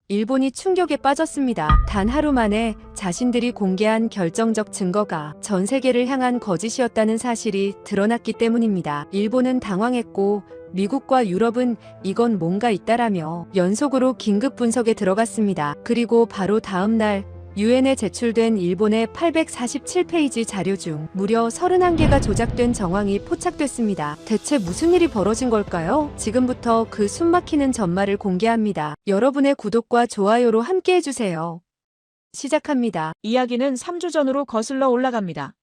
일본이 충격에 빠졌습니다. 단 하루 만에 자신들이 공개한 결정적 증거가 전 세계를 향한 거짓이었다는 사실이 드러났기 때문입니다. 일본은 당황했고 미국과 유럽은 이건 뭔가 있다라며 연속으로 긴급 분석에 들어갔습니다. 그리고 바로 다음 날 유엔에 제출된 일본의 847페이지 자료 중 무려 31개가 조작된 정황이 포착됐습니다. 대체 무슨 일이 벌어진 걸까요? 지금부터 그 숨막히는 전말을 공개합니다. 여러분의 구독과 좋아요로 함께 해주세요. 시작합니다. 이야기는 3주 전으로 거슬러 올라갑니다.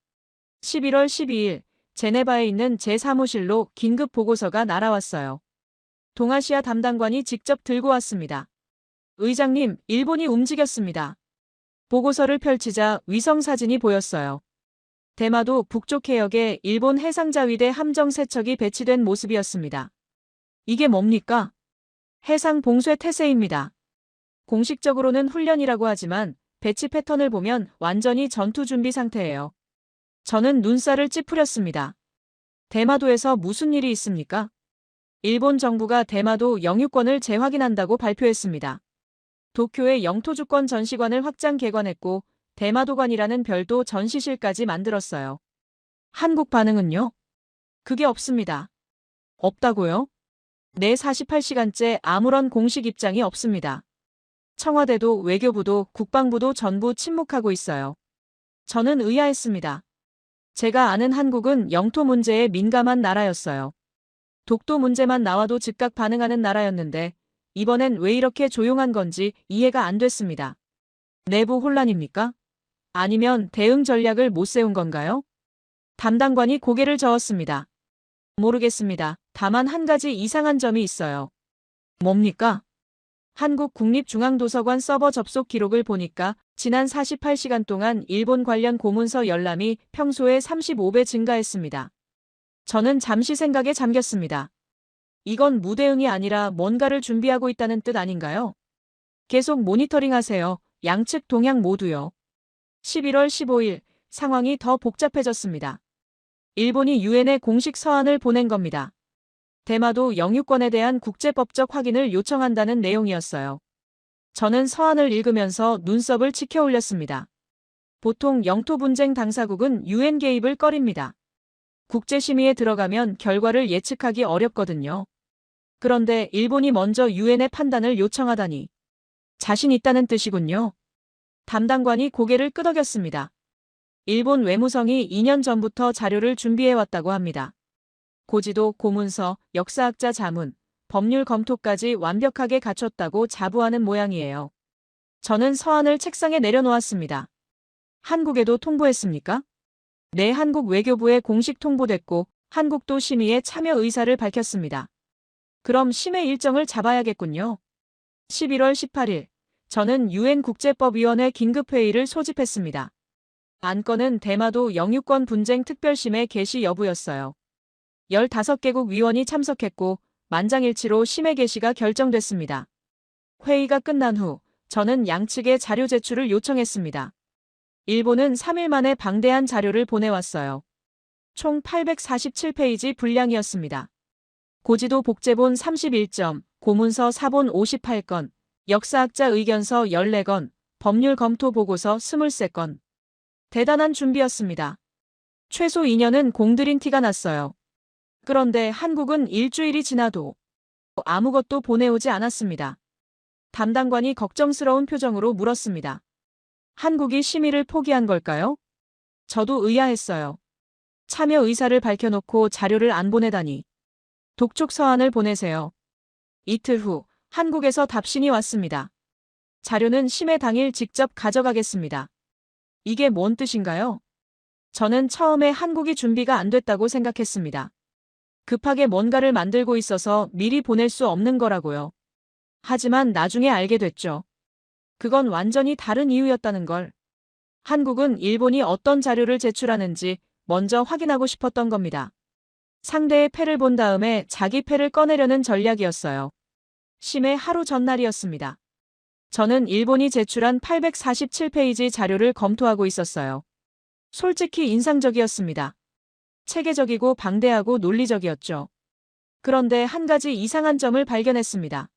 11월 12일 제네바에 있는 제 사무실로 긴급 보고서가 날아왔어요. 동아시아 담당관이 직접 들고 왔습니다. 의장님, 일본이 움직였습니다. 보고서를 펼치자 위성 사진이 보였어요. 대마도 북쪽 해역에 일본 해상자위대 함정 세척이 배치된 모습이었습니다. 이게 뭡니까? 해상 봉쇄 태세입니다. 공식적으로는 훈련이라고 하지만 배치 패턴을 보면 완전히 전투 준비 상태예요. 저는 눈살을 찌푸렸습니다. 대마도에서 무슨 일이 있습니까? 일본 정부가 대마도 영유권을 재확인한다고 발표했습니다. 도쿄의 영토주권 전시관을 확장 개관했고 대마도관이라는 별도 전시실까지 만들었어요. 한국 반응은요? 그게 없습니다. 없다고요? 내 48시간째 아무런 공식 입장이 없습니다. 청와대도 외교부도 국방부도 전부 침묵하고 있어요. 저는 의아했습니다. 제가 아는 한국은 영토 문제에 민감한 나라였어요. 독도 문제만 나와도 즉각 반응하는 나라였는데 이번엔 왜 이렇게 조용한 건지 이해가 안 됐습니다. 내부 혼란입니까? 아니면 대응 전략을 못 세운 건가요? 담당관이 고개를 저었습니다. 모르겠습니다. 다만 한 가지 이상한 점이 있어요. 뭡니까? 한국 국립중앙도서관 서버 접속 기록을 보니까 지난 48시간 동안 일본 관련 고문서 열람이 평소의 35배 증가했습니다. 저는 잠시 생각에 잠겼습니다. 이건 무대응이 아니라 뭔가를 준비하고 있다는 뜻 아닌가요? 계속 모니터링하세요. 양측 동향 모두요. 11월 15일 상황이 더 복잡해졌습니다. 일본이 유엔에 공식 서한을 보낸 겁니다. 대마도 영유권에 대한 국제법적 확인을 요청한다는 내용이었어요. 저는 서한을 읽으면서 눈썹을 치켜 올렸습니다. 보통 영토 분쟁 당사국은 유엔 개입을 꺼립니다. 국제심의에 들어가면 결과를 예측하기 어렵거든요. 그런데 일본이 먼저 유엔의 판단을 요청하다니. 자신 있다는 뜻이군요. 담당관이 고개를 끄덕였습니다. 일본 외무성이 2년 전부터 자료를 준비해왔다고 합니다. 고지도, 고문서, 역사학자 자문, 법률 검토까지 완벽하게 갖췄다고 자부하는 모양이에요. 저는 서한을 책상에 내려놓았습니다. 한국에도 통보했습니까? 네, 한국 외교부에 공식 통보됐고 한국도 심의에 참여 의사를 밝혔습니다. 그럼 심의 일정을 잡아야겠군요. 11월 18일, 저는 유엔 국제법위원회 긴급회의를 소집했습니다. 안건은 대마도 영유권 분쟁 특별심의 개시 여부였어요. 15개국 위원이 참석했고 만장일치로 심의 개시가 결정됐습니다. 회의가 끝난 후 저는 양측의 자료 제출을 요청했습니다. 일본은 3일 만에 방대한 자료를 보내왔어요. 총 847페이지 분량이었습니다. 고지도 복제본 31점, 고문서 사본 58건, 역사학자 의견서 14건, 법률 검토 보고서 23건. 대단한 준비였습니다. 최소 2년은 공들인 티가 났어요. 그런데 한국은 일주일이 지나도 아무것도 보내오지 않았습니다. 담당관이 걱정스러운 표정으로 물었습니다. 한국이 심의를 포기한 걸까요? 저도 의아했어요. 참여 의사를 밝혀놓고 자료를 안 보내다니. 독촉 서한을 보내세요. 이틀 후 한국에서 답신이 왔습니다. 자료는 심의 당일 직접 가져가겠습니다. 이게 뭔 뜻인가요? 저는 처음에 한국이 준비가 안 됐다고 생각했습니다. 급하게 뭔가를 만들고 있어서 미리 보낼 수 없는 거라고요. 하지만 나중에 알게 됐죠. 그건 완전히 다른 이유였다는 걸. 한국은 일본이 어떤 자료를 제출하는지 먼저 확인하고 싶었던 겁니다. 상대의 패를 본 다음에 자기 패를 꺼내려는 전략이었어요. 심의 하루 전날이었습니다. 저는 일본이 제출한 847페이지 자료를 검토하고 있었어요. 솔직히 인상적이었습니다. 체계적이고 방대하고 논리적이었죠. 그런데 한 가지 이상한 점을 발견했습니다.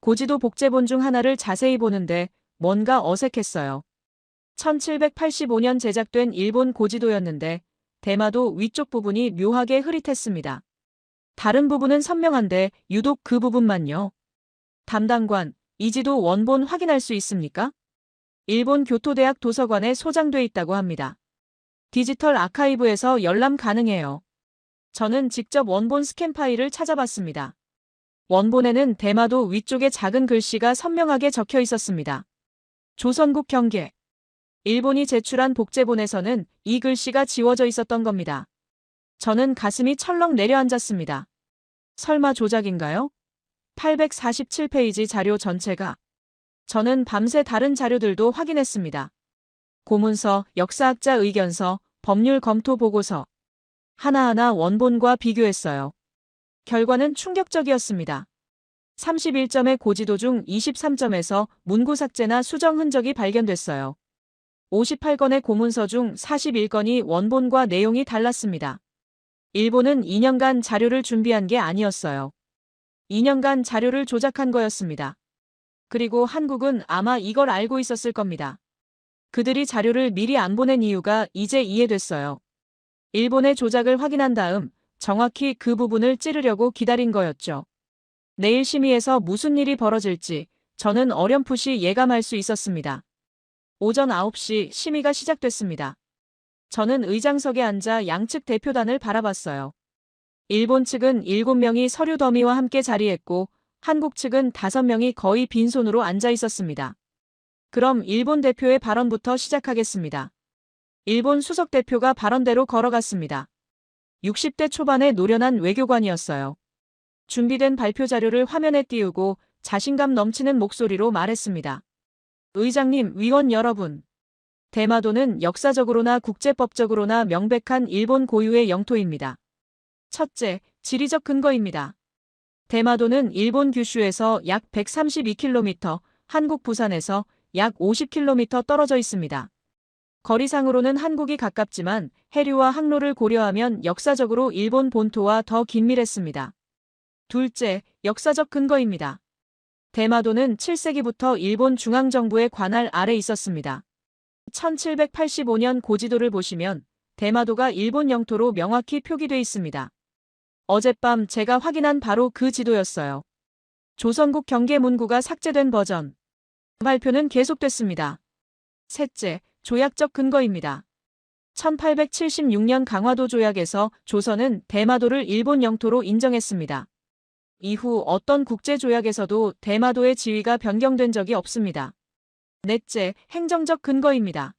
고지도 복제본 중 하나를 자세히 보는데 뭔가 어색했어요. 1785년 제작된 일본 고지도였는데 대마도 위쪽 부분이 묘하게 흐릿했습니다. 다른 부분은 선명한데 유독 그 부분만요. 담당관, 이 지도 원본 확인할 수 있습니까? 일본 교토대학 도서관에 소장돼 있다고 합니다. 디지털 아카이브에서 열람 가능해요. 저는 직접 원본 스캔 파일을 찾아봤습니다. 원본에는 대마도 위쪽에 작은 글씨가 선명하게 적혀 있었습니다. 조선국 경계. 일본이 제출한 복제본에서는 이 글씨가 지워져 있었던 겁니다. 저는 가슴이 철렁 내려앉았습니다. 설마 조작인가요? 847페이지 자료 전체가. 저는 밤새 다른 자료들도 확인했습니다. 고문서, 역사학자 의견서, 법률 검토 보고서. 하나하나 원본과 비교했어요. 결과는 충격적이었습니다. 31점의 고지도 중 23점에서 문구 삭제나 수정 흔적이 발견됐어요. 58건의 고문서 중 41건이 원본과 내용이 달랐습니다. 일본은 2년간 자료를 준비한 게 아니었어요. 2년간 자료를 조작한 거였습니다. 그리고 한국은 아마 이걸 알고 있었을 겁니다. 그들이 자료를 미리 안 보낸 이유가 이제 이해됐어요. 일본의 조작을 확인한 다음 정확히 그 부분을 찌르려고 기다린 거였죠. 내일 심의에서 무슨 일이 벌어질지 저는 어렴풋이 예감할 수 있었습니다. 오전 9시 심의가 시작됐습니다. 저는 의장석에 앉아 양측 대표단을 바라봤어요. 일본 측은 7명이 서류 더미와 함께 자리했고 한국 측은 5명이 거의 빈손으로 앉아 있었습니다. 그럼 일본 대표의 발언부터 시작하겠습니다. 일본 수석 대표가 발언대로 걸어갔습니다. 60대 초반의 노련한 외교관이었어요. 준비된 발표 자료를 화면에 띄우고 자신감 넘치는 목소리로 말했습니다. 의장님, 위원 여러분. 대마도는 역사적으로나 국제법적으로나 명백한 일본 고유의 영토입니다. 첫째, 지리적 근거입니다. 대마도는 일본 규슈에서 약 132km, 한국 부산에서 약 50km 떨어져 있습니다. 거리상으로는 한국이 가깝지만 해류와 항로를 고려하면 역사적으로 일본 본토와 더 긴밀했습니다. 둘째, 역사적 근거입니다. 대마도는 7세기부터 일본 중앙정부의 관할 아래 있었습니다. 1785년 고지도를 보시면 대마도가 일본 영토로 명확히 표기돼 있습니다. 어젯밤 제가 확인한 바로 그 지도였어요. 조선국 경계 문구가 삭제된 버전. 발표는 계속됐습니다. 셋째, 조약적 근거입니다. 1876년 강화도 조약에서 조선은 대마도를 일본 영토로 인정했습니다. 이후 어떤 국제조약에서도 대마도의 지위가 변경된 적이 없습니다. 넷째, 행정적 근거입니다.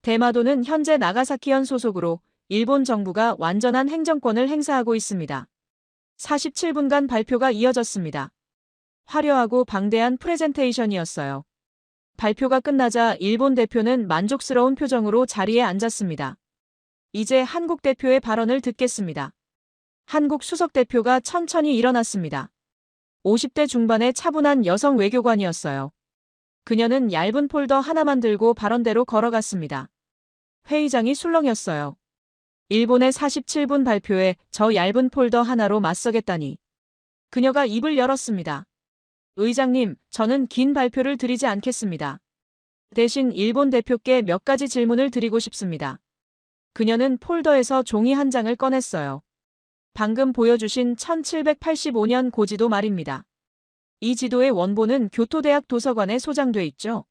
대마도는 현재 나가사키현 소속으로 일본 정부가 완전한 행정권을 행사하고 있습니다. 47분간 발표가 이어졌습니다. 화려하고 방대한 프레젠테이션이었어요. 발표가 끝나자 일본 대표는 만족스러운 표정으로 자리에 앉았습니다. 이제 한국 대표의 발언을 듣겠습니다. 한국 수석 대표가 천천히 일어났습니다. 50대 중반의 차분한 여성 외교관이었어요. 그녀는 얇은 폴더 하나만 들고 발언대로 걸어갔습니다. 회의장이 술렁였어요. 일본의 47분 발표에 저 얇은 폴더 하나로 맞서겠다니. 그녀가 입을 열었습니다. 의장님, 저는 긴 발표를 드리지 않겠습니다. 대신 일본 대표께 몇 가지 질문을 드리고 싶습니다. 그녀는 폴더에서 종이 한 장을 꺼냈어요. 방금 보여주신 1785년 고지도 말입니다. 이 지도의 원본은 교토대학 도서관에 소장돼 있죠?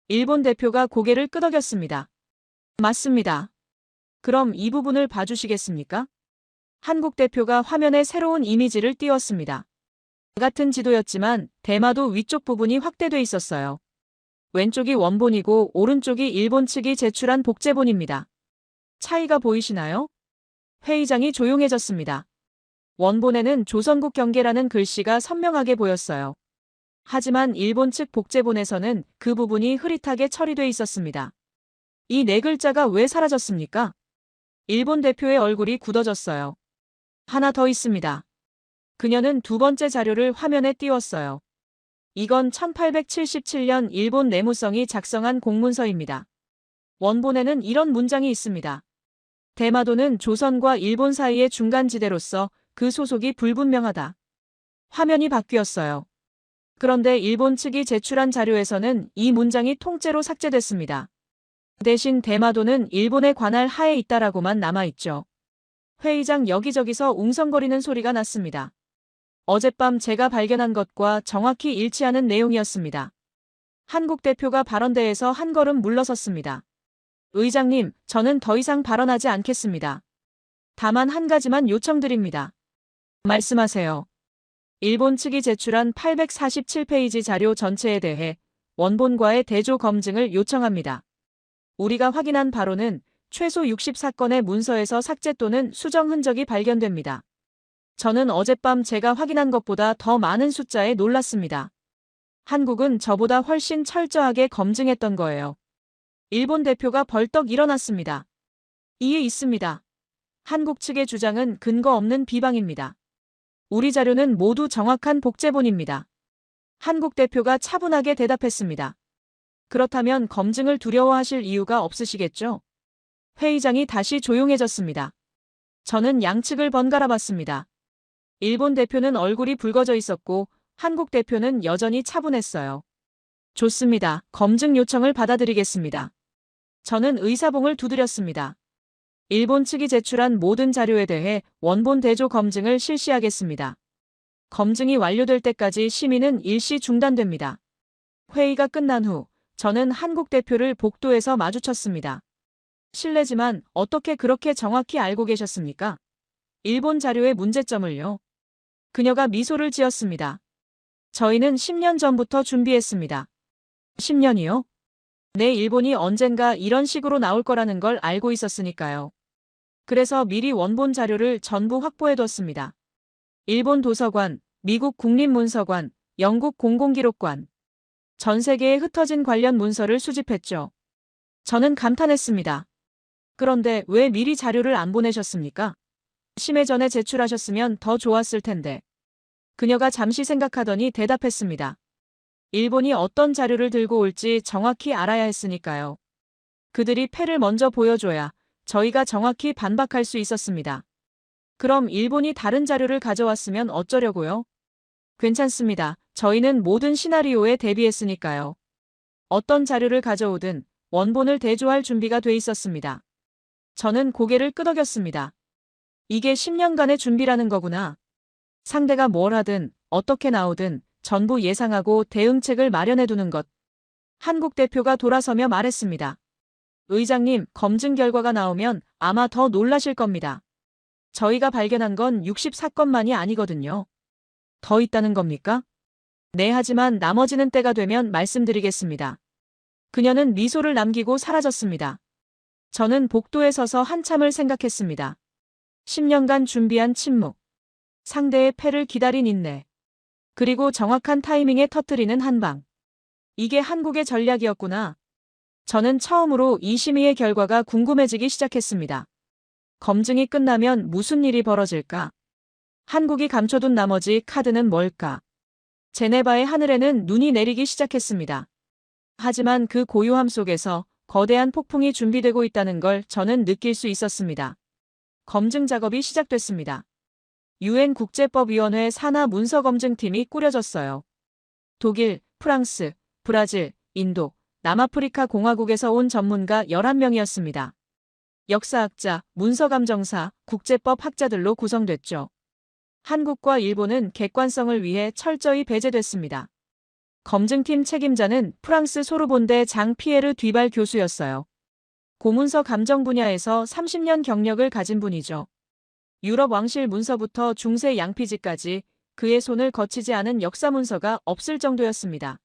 일본 대표가 고개를 끄덕였습니다. 맞습니다. 그럼 이 부분을 봐주시겠습니까? 한국 대표가 화면에 새로운 이미지를 띄웠습니다. 같은 지도였지만 대마도 위쪽 부분이 확대돼 있었어요. 왼쪽이 원본이고 오른쪽이 일본 측이 제출한 복제본입니다. 차이가 보이시나요? 회의장이 조용해졌습니다. 원본에는 조선국 경계라는 글씨가 선명하게 보였어요. 하지만 일본 측 복제본에서는 그 부분이 흐릿하게 처리돼 있었습니다. 이 네 글자가 왜 사라졌습니까? 일본 대표의 얼굴이 굳어졌어요. 하나 더 있습니다. 그녀는 두 번째 자료를 화면에 띄웠어요. 이건 1877년 일본 내무성이 작성한 공문서입니다. 원본에는 이런 문장이 있습니다. 대마도는 조선과 일본 사이의 중간지대로서 그 소속이 불분명하다. 화면이 바뀌었어요. 그런데 일본 측이 제출한 자료에서는 이 문장이 통째로 삭제됐습니다. 대신 대마도는 일본의 관할 하에 있다라고만 남아있죠. 회의장 여기저기서 웅성거리는 소리가 났습니다. 어젯밤 제가 발견한 것과 정확히 일치하는 내용이었습니다. 한국 대표가 발언대에서 한 걸음 물러섰습니다. 의장님, 저는 더 이상 발언하지 않겠습니다. 다만 한 가지만 요청드립니다. 말씀하세요. 일본 측이 제출한 847페이지 자료 전체에 대해 원본과의 대조 검증을 요청합니다. 우리가 확인한 바로는 최소 60사건의 문서에서 삭제 또는 수정 흔적이 발견됩니다. 저는 어젯밤 제가 확인한 것보다 더 많은 숫자에 놀랐습니다. 한국은 저보다 훨씬 철저하게 검증했던 거예요. 일본 대표가 벌떡 일어났습니다. 이에 있습니다. 한국 측의 주장은 근거 없는 비방입니다. 우리 자료는 모두 정확한 복제본입니다. 한국 대표가 차분하게 대답했습니다. 그렇다면 검증을 두려워하실 이유가 없으시겠죠? 회의장이 다시 조용해졌습니다. 저는 양측을 번갈아 봤습니다. 일본 대표는 얼굴이 붉어져 있었고 한국 대표는 여전히 차분했어요. 좋습니다. 검증 요청을 받아들이겠습니다. 저는 의사봉을 두드렸습니다. 일본 측이 제출한 모든 자료에 대해 원본 대조 검증을 실시하겠습니다. 검증이 완료될 때까지 심의는 일시 중단됩니다. 회의가 끝난 후 저는 한국 대표를 복도에서 마주쳤습니다. 실례지만 어떻게 그렇게 정확히 알고 계셨습니까? 일본 자료의 문제점을요. 그녀가 미소를 지었습니다. 저희는 10년 전부터 준비했습니다. 10년이요? 네, 일본이 언젠가 이런 식으로 나올 거라는 걸 알고 있었으니까요. 그래서 미리 원본 자료를 전부 확보해뒀습니다. 일본 도서관, 미국 국립문서관, 영국 공공기록관. 전 세계에 흩어진 관련 문서를 수집했죠. 저는 감탄했습니다. 그런데 왜 미리 자료를 안 보내셨습니까? 심해 전에 제출하셨으면 더 좋았을 텐데. 그녀가 잠시 생각하더니 대답했습니다. 일본이 어떤 자료를 들고 올지 정확히 알아야 했으니까요. 그들이 패를 먼저 보여줘야 저희가 정확히 반박할 수 있었습니다. 그럼 일본이 다른 자료를 가져왔으면 어쩌려고요? 괜찮습니다. 저희는 모든 시나리오에 대비했으니까요. 어떤 자료를 가져오든 원본을 대조할 준비가 돼 있었습니다. 저는 고개를 끄덕였습니다. 이게 10년간의 준비라는 거구나. 상대가 뭘 하든 어떻게 나오든 전부 예상하고 대응책을 마련해두는 것. 한국 대표가 돌아서며 말했습니다. 의장님, 검증 결과가 나오면 아마 더 놀라실 겁니다. 저희가 발견한 건 60사건만이 아니거든요. 더 있다는 겁니까? 네, 하지만 나머지는 때가 되면 말씀드리겠습니다. 그녀는 미소를 남기고 사라졌습니다. 저는 복도에 서서 한참을 생각했습니다. 10년간 준비한 침묵. 상대의 패를 기다린 인내. 그리고 정확한 타이밍에 터뜨리는 한방. 이게 한국의 전략이었구나. 저는 처음으로 이 심의의 결과가 궁금해지기 시작했습니다. 검증이 끝나면 무슨 일이 벌어질까? 한국이 감춰둔 나머지 카드는 뭘까? 제네바의 하늘에는 눈이 내리기 시작했습니다. 하지만 그 고요함 속에서 거대한 폭풍이 준비되고 있다는 걸 저는 느낄 수 있었습니다. 검증 작업이 시작됐습니다. 유엔 국제법위원회 산하 문서검증팀이 꾸려졌어요. 독일, 프랑스, 브라질, 인도, 남아프리카 공화국에서 온 전문가 11명이었습니다. 역사학자, 문서감정사, 국제법 학자들로 구성됐죠. 한국과 일본은 객관성을 위해 철저히 배제됐습니다. 검증팀 책임자는 프랑스 소르본대 장 피에르 뒤발 교수였어요. 고문서 감정 분야에서 30년 경력을 가진 분이죠. 유럽 왕실 문서부터 중세 양피지까지 그의 손을 거치지 않은 역사 문서가 없을 정도였습니다.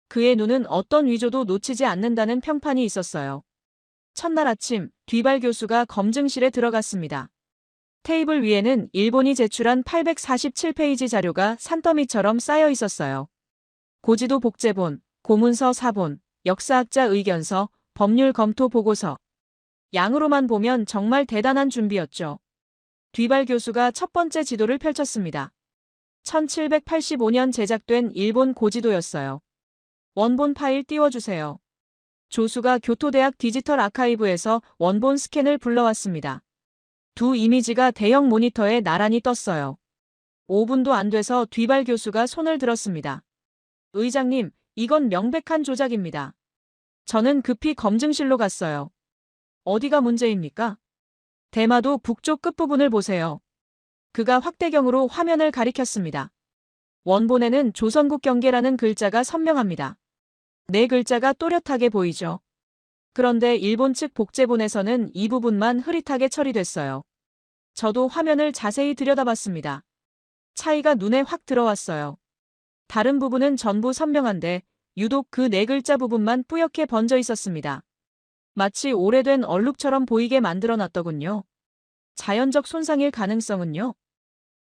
그의 눈은 어떤 위조도 놓치지 않는다는 평판이 있었어요. 첫날 아침, 뒤발 교수가 검증실에 들어갔습니다. 테이블 위에는 일본이 제출한 847페이지 자료가 산더미처럼 쌓여 있었어요. 고지도 복제본, 고문서 사본, 역사학자 의견서, 법률 검토 보고서. 양으로만 보면 정말 대단한 준비였죠. 뒤발 교수가 첫 번째 지도를 펼쳤습니다. 1785년 제작된 일본 고지도였어요. 원본 파일 띄워주세요. 조수가 교토대학 디지털 아카이브에서 원본 스캔을 불러왔습니다. 두 이미지가 대형 모니터에 나란히 떴어요. 5분도 안 돼서 뒤발 교수가 손을 들었습니다. 의장님, 이건 명백한 조작입니다. 저는 급히 검증실로 갔어요. 어디가 문제입니까? 대마도 북쪽 끝부분을 보세요. 그가 확대경으로 화면을 가리켰습니다. 원본에는 조선국 경계라는 글자가 선명합니다. 네 글자가 또렷하게 보이죠. 그런데 일본 측 복제본에서는 이 부분만 흐릿하게 처리됐어요. 저도 화면을 자세히 들여다봤습니다. 차이가 눈에 확 들어왔어요. 다른 부분은 전부 선명한데 유독 그 네 글자 부분만 뿌옇게 번져 있었습니다. 마치 오래된 얼룩처럼 보이게 만들어놨더군요. 자연적 손상일 가능성은요?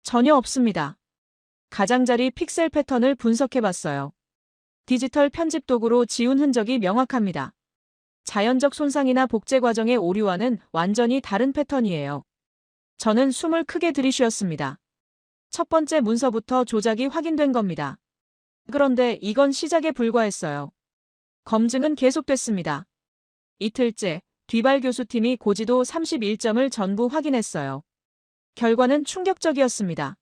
전혀 없습니다. 가장자리 픽셀 패턴을 분석해봤어요. 디지털 편집 도구로 지운 흔적이 명확합니다. 자연적 손상이나 복제 과정의 오류와는 완전히 다른 패턴이에요. 저는 숨을 크게 들이쉬었습니다. 첫 번째 문서부터 조작이 확인된 겁니다. 그런데 이건 시작에 불과했어요. 검증은 계속됐습니다. 이틀째, 뒤발 교수팀이 고지도 31점을 전부 확인했어요. 결과는 충격적이었습니다.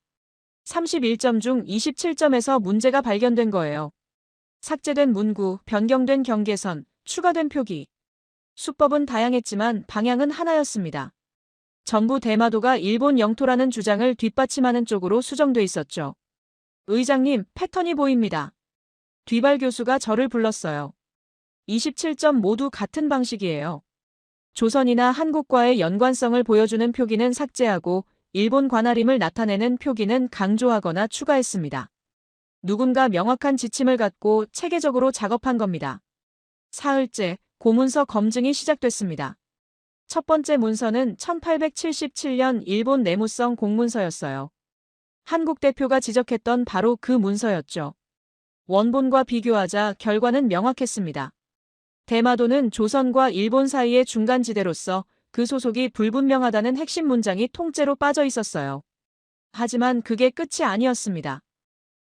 31점 중 27점에서 문제가 발견된 거예요. 삭제된 문구, 변경된 경계선, 추가된 표기. 수법은 다양했지만 방향은 하나였습니다. 전부 대마도가 일본 영토라는 주장을 뒷받침하는 쪽으로 수정돼 있었죠. 의장님, 패턴이 보입니다. 뒤발 교수가 저를 불렀어요. 27점 모두 같은 방식이에요. 조선이나 한국과의 연관성을 보여주는 표기는 삭제하고 일본 관할임을 나타내는 표기는 강조하거나 추가했습니다. 누군가 명확한 지침을 갖고 체계적으로 작업한 겁니다. 사흘째, 고문서 검증이 시작됐습니다. 첫 번째 문서는 1877년 일본 내무성 공문서였어요. 한국 대표가 지적했던 바로 그 문서였죠. 원본과 비교하자 결과는 명확했습니다. 대마도는 조선과 일본 사이의 중간지대로서 그 소속이 불분명하다는 핵심 문장이 통째로 빠져 있었어요. 하지만 그게 끝이 아니었습니다.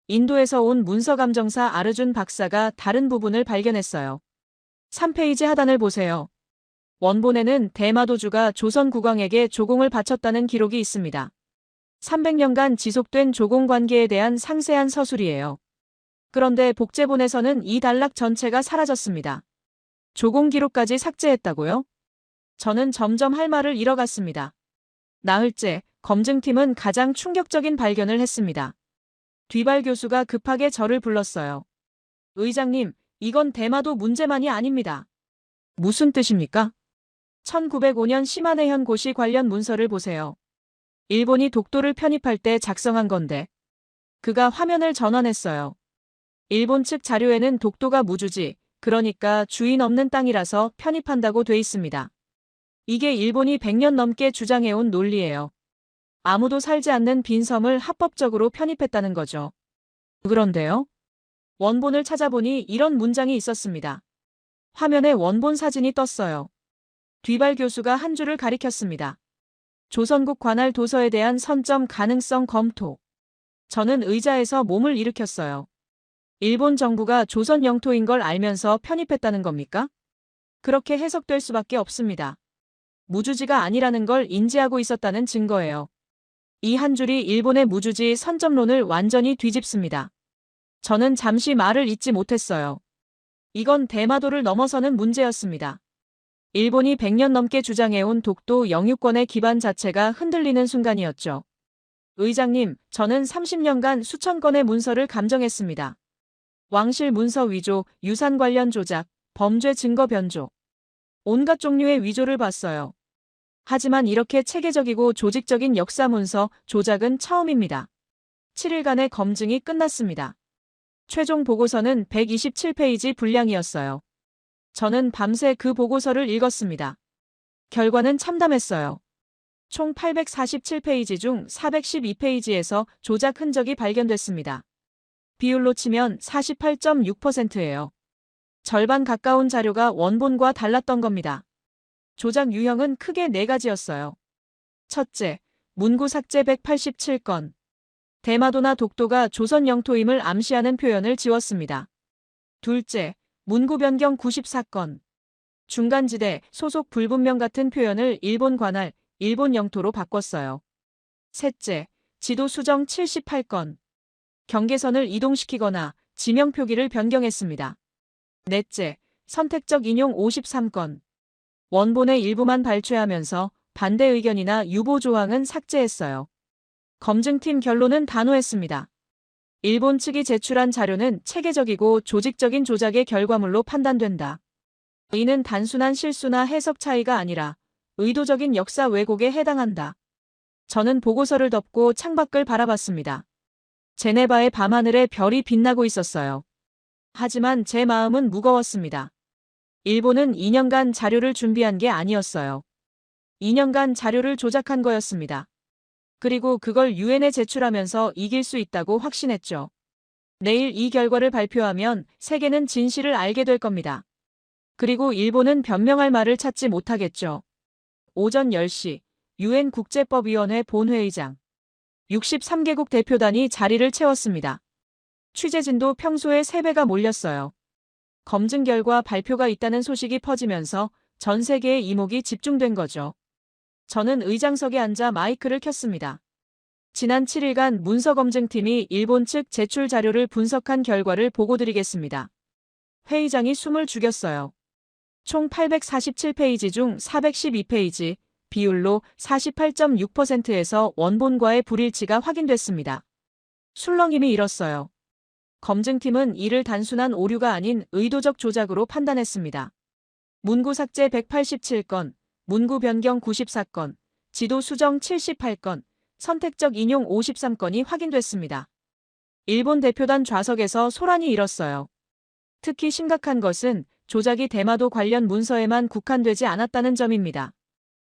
인도에서 온 문서감정사 아르준 박사가 다른 부분을 발견했어요. 3페이지 하단을 보세요. 원본에는 대마도주가 조선 국왕에게 조공을 바쳤다는 기록이 있습니다. 300년간 지속된 조공 관계에 대한 상세한 서술이에요. 그런데 복제본에서는 이 단락 전체가 사라졌습니다. 조공 기록까지 삭제했다고요? 저는 점점 할 말을 잃어갔습니다. 나흘째, 검증팀은 가장 충격적인 발견을 했습니다. 뒤발 교수가 급하게 저를 불렀어요. 의장님, 이건 대마도 문제만이 아닙니다. 무슨 뜻입니까? 1905년 시마네현 고시 관련 문서를 보세요. 일본이 독도를 편입할 때 작성한 건데 그가 화면을 전환했어요. 일본 측 자료에는 독도가 무주지, 그러니까 주인 없는 땅이라서 편입한다고 돼 있습니다. 이게 일본이 100년 넘게 주장해온 논리예요. 아무도 살지 않는 빈 섬을 합법적으로 편입했다는 거죠. 그런데요? 원본을 찾아보니 이런 문장이 있었습니다. 화면에 원본 사진이 떴어요. 뒤발 교수가 한 줄을 가리켰습니다. 조선국 관할 도서에 대한 선점 가능성 검토. 저는 의자에서 몸을 일으켰어요. 일본 정부가 조선 영토인 걸 알면서 편입했다는 겁니까? 그렇게 해석될 수밖에 없습니다. 무주지가 아니라는 걸 인지하고 있었다는 증거예요. 이 한 줄이 일본의 무주지 선점론을 완전히 뒤집습니다. 저는 잠시 말을 잇지 못했어요. 이건 대마도를 넘어서는 문제였습니다. 일본이 100년 넘게 주장해온 독도 영유권의 기반 자체가 흔들리는 순간이었죠. 의장님, 저는 30년간 수천 건의 문서를 감정했습니다. 왕실 문서 위조, 유산 관련 조작, 범죄 증거 변조. 온갖 종류의 위조를 봤어요. 하지만 이렇게 체계적이고 조직적인 역사 문서 조작은 처음입니다. 7일간의 검증이 끝났습니다. 최종 보고서는 127페이지 분량이었어요. 저는 밤새 그 보고서를 읽었습니다. 결과는 참담했어요. 총 847페이지 중 412페이지에서 조작 흔적이 발견됐습니다. 비율로 치면 48.6%예요. 절반 가까운 자료가 원본과 달랐던 겁니다. 조작 유형은 크게 4가지였어요. 첫째, 문구 삭제 187건. 대마도나 독도가 조선 영토임을 암시하는 표현을 지웠습니다. 둘째, 문구 변경 94건. 중간지대, 소속 불분명 같은 표현을 일본 관할, 일본 영토로 바꿨어요. 셋째, 지도 수정 78건. 경계선을 이동시키거나 지명 표기를 변경했습니다. 넷째, 선택적 인용 53건. 원본의 일부만 발췌하면서 반대 의견이나 유보 조항은 삭제했어요. 검증팀 결론은 단호했습니다. 일본 측이 제출한 자료는 체계적이고 조직적인 조작의 결과물로 판단된다. 이는 단순한 실수나 해석 차이가 아니라 의도적인 역사 왜곡에 해당한다. 저는 보고서를 덮고 창밖을 바라봤습니다. 제네바의 밤하늘에 별이 빛나고 있었어요. 하지만 제 마음은 무거웠습니다. 일본은 2년간 자료를 준비한 게 아니었어요. 2년간 자료를 조작한 거였습니다. 그리고 그걸 유엔에 제출하면서 이길 수 있다고 확신했죠. 내일 이 결과를 발표하면 세계는 진실을 알게 될 겁니다. 그리고 일본은 변명할 말을 찾지 못하겠죠. 오전 10시 유엔 국제법위원회 본회의장. 63개국 대표단이 자리를 채웠습니다. 취재진도 평소의 3배가 몰렸어요. 검증 결과 발표가 있다는 소식이 퍼지면서 전 세계의 이목이 집중된 거죠. 저는 의장석에 앉아 마이크를 켰습니다. 지난 7일간 문서검증팀이 일본 측 제출 자료를 분석한 결과를 보고드리겠습니다. 회의장이 숨을 죽였어요. 총 847페이지 중 412페이지, 비율로 48.6%에서 원본과의 불일치가 확인됐습니다. 술렁임이 일었어요. 검증팀은 이를 단순한 오류가 아닌 의도적 조작으로 판단했습니다. 문구 삭제 187건, 문구 변경 94건, 지도 수정 78건, 선택적 인용 53건이 확인됐습니다. 일본 대표단 좌석에서 소란이 일었어요. 특히 심각한 것은 조작이 대마도 관련 문서에만 국한되지 않았다는 점입니다.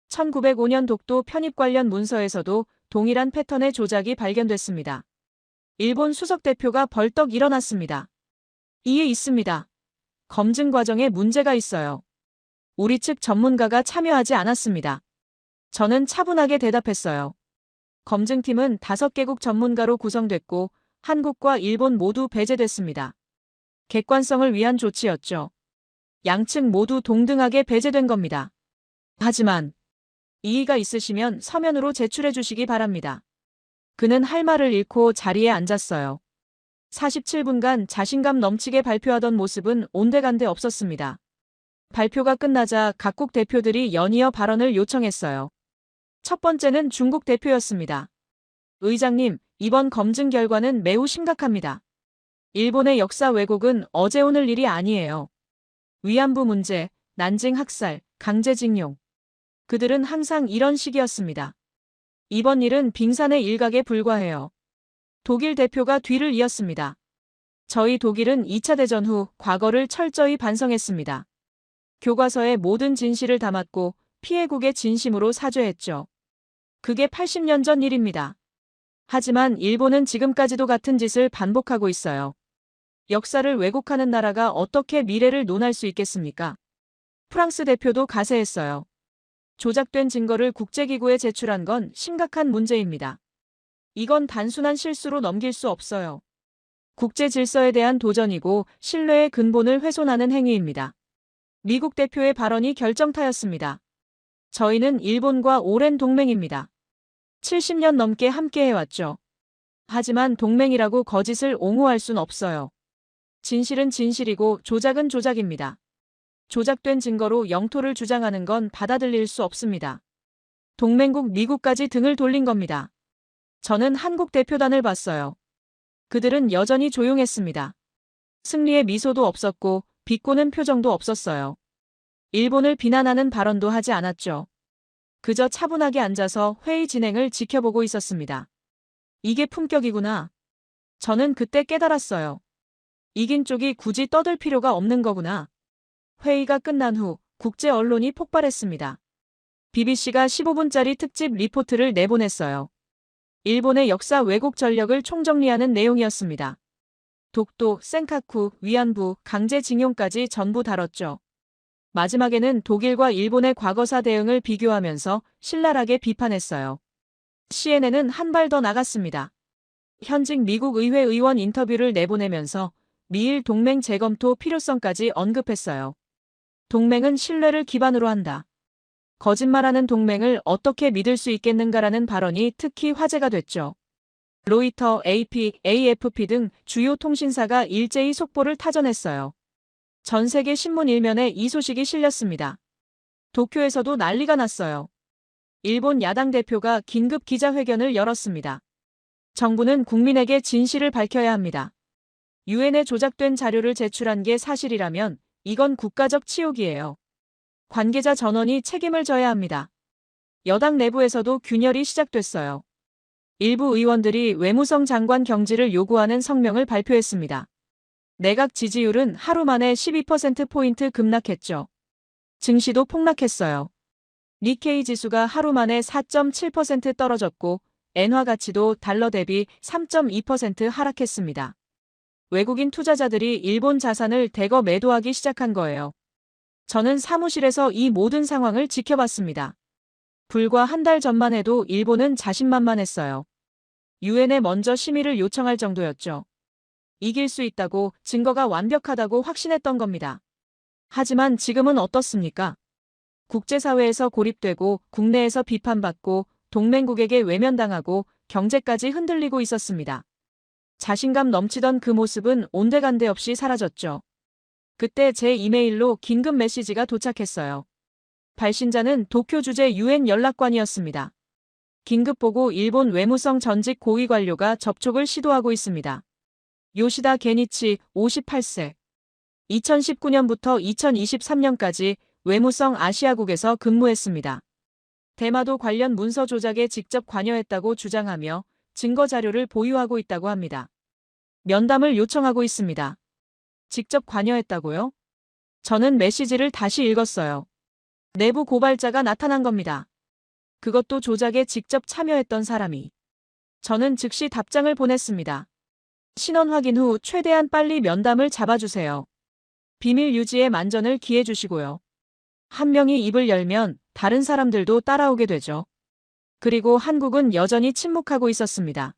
1905년 독도 편입 관련 문서에서도 동일한 패턴의 조작이 발견됐습니다. 일본 수석 대표가 벌떡 일어났습니다. 이에 있습니다. 검증 과정에 문제가 있어요. 우리 측 전문가가 참여하지 않았습니다. 저는 차분하게 대답했어요. 검증팀은 5개국 전문가로 구성됐고 한국과 일본 모두 배제됐습니다. 객관성을 위한 조치였죠. 양측 모두 동등하게 배제된 겁니다. 하지만 이의가 있으시면 서면으로 제출해 주시기 바랍니다. 그는 할 말을 잃고 자리에 앉았어요. 47분간 자신감 넘치게 발표하던 모습은 온데간데 없었습니다. 발표가 끝나자 각국 대표들이 연이어 발언을 요청했어요. 첫 번째는 중국 대표였습니다. 의장님, 이번 검증 결과는 매우 심각합니다. 일본의 역사 왜곡은 어제 오늘 일이 아니에요. 위안부 문제, 난징 학살, 강제징용. 그들은 항상 이런 식이었습니다. 이번 일은 빙산의 일각에 불과해요. 독일 대표가 뒤를 이었습니다. 저희 독일은 2차 대전 후 과거를 철저히 반성했습니다. 교과서에 모든 진실을 담았고 피해국의 진심으로 사죄했죠. 그게 80년 전 일입니다. 하지만 일본은 지금까지도 같은 짓을 반복하고 있어요. 역사를 왜곡하는 나라가 어떻게 미래를 논할 수 있겠습니까? 프랑스 대표도 가세했어요. 조작된 증거를 국제기구에 제출한 건 심각한 문제입니다. 이건 단순한 실수로 넘길 수 없어요. 국제 질서에 대한 도전이고 신뢰의 근본을 훼손하는 행위입니다. 미국 대표의 발언이 결정타였습니다. 저희는 일본과 오랜 동맹입니다. 70년 넘게 함께 해왔죠. 하지만 동맹이라고 거짓을 옹호할 순 없어요. 진실은 진실이고 조작은 조작입니다. 조작된 증거로 영토를 주장하는 건 받아들일 수 없습니다. 동맹국 미국까지 등을 돌린 겁니다. 저는 한국 대표단을 봤어요. 그들은 여전히 조용했습니다. 승리의 미소도 없었고 비꼬는 표정도 없었어요. 일본을 비난하는 발언도 하지 않았죠. 그저 차분하게 앉아서 회의 진행을 지켜보고 있었습니다. 이게 품격이구나. 저는 그때 깨달았어요. 이긴 쪽이 굳이 떠들 필요가 없는 거구나. 회의가 끝난 후 국제 언론이 폭발했습니다. BBC가 15분짜리 특집 리포트를 내보냈어요. 일본의 역사 왜곡 전력을 총정리하는 내용이었습니다. 독도, 센카쿠, 위안부, 강제징용까지 전부 다뤘죠. 마지막에는 독일과 일본의 과거사 대응을 비교하면서 신랄하게 비판했어요. CNN은 한 발 더 나갔습니다. 현직 미국 의회 의원 인터뷰를 내보내면서 미일 동맹 재검토 필요성까지 언급했어요. 동맹은 신뢰를 기반으로 한다. 거짓말하는 동맹을 어떻게 믿을 수 있겠는가라는 발언이 특히 화제가 됐죠. 로이터, AP, AFP 등 주요 통신사가 일제히 속보를 타전했어요. 전 세계 신문 일면에 이 소식이 실렸습니다. 도쿄에서도 난리가 났어요. 일본 야당 대표가 긴급 기자회견을 열었습니다. 정부는 국민에게 진실을 밝혀야 합니다. 유엔에 조작된 자료를 제출한 게 사실이라면 이건 국가적 치욕이에요. 관계자 전원이 책임을 져야 합니다. 여당 내부에서도 균열이 시작됐어요. 일부 의원들이 외무성 장관 경질을 요구하는 성명을 발표했습니다. 내각 지지율은 하루 만에 12%포인트 급락했죠. 증시도 폭락했어요. 니케이 지수가 하루 만에 4.7% 떨어졌고 엔화 가치도 달러 대비 3.2% 하락했습니다. 외국인 투자자들이 일본 자산을 대거 매도하기 시작한 거예요. 저는 사무실에서 이 모든 상황을 지켜봤습니다. 불과 한 달 전만 해도 일본은 자신만만했어요. 유엔에 먼저 심의를 요청할 정도였죠. 이길 수 있다고, 증거가 완벽하다고 확신했던 겁니다. 하지만 지금은 어떻습니까? 국제사회에서 고립되고 국내에서 비판받고 동맹국에게 외면당하고 경제까지 흔들리고 있었습니다. 자신감 넘치던 그 모습은 온데간데 없이 사라졌죠. 그때 제 이메일로 긴급 메시지가 도착했어요. 발신자는 도쿄 주재 유엔 연락관이었습니다. 긴급 보고 일본 외무성 전직 고위 관료가 접촉을 시도하고 있습니다. 요시다 게니치 58세. 2019년부터 2023년까지 외무성 아시아국에서 근무했습니다. 대마도 관련 문서 조작에 직접 관여했다고 주장하며 증거 자료를 보유하고 있다고 합니다. 면담을 요청하고 있습니다. 직접 관여했다고요? 저는 메시지를 다시 읽었어요. 내부 고발자가 나타난 겁니다. 그것도 조작에 직접 참여했던 사람이. 저는 즉시 답장을 보냈습니다. 신원 확인 후 최대한 빨리 면담을 잡아주세요. 비밀 유지에 만전을 기해 주시고요. 한 명이 입을 열면 다른 사람들도 따라오게 되죠. 그리고 한국은 여전히 침묵하고 있었습니다.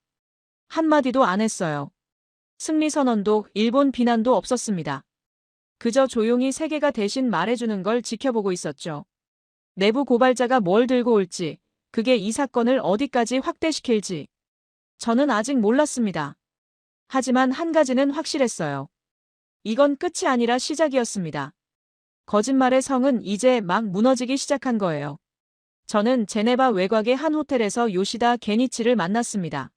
한마디도 안 했어요. 승리 선언도 일본 비난도 없었습니다. 그저 조용히 세계가 대신 말해주는 걸 지켜보고 있었죠. 내부 고발자가 뭘 들고 올지, 그게 이 사건을 어디까지 확대시킬지. 저는 아직 몰랐습니다. 하지만 한 가지는 확실했어요. 이건 끝이 아니라 시작이었습니다. 거짓말의 성은 이제 막 무너지기 시작한 거예요. 저는 제네바 외곽의 한 호텔에서 요시다 게니치를 만났습니다.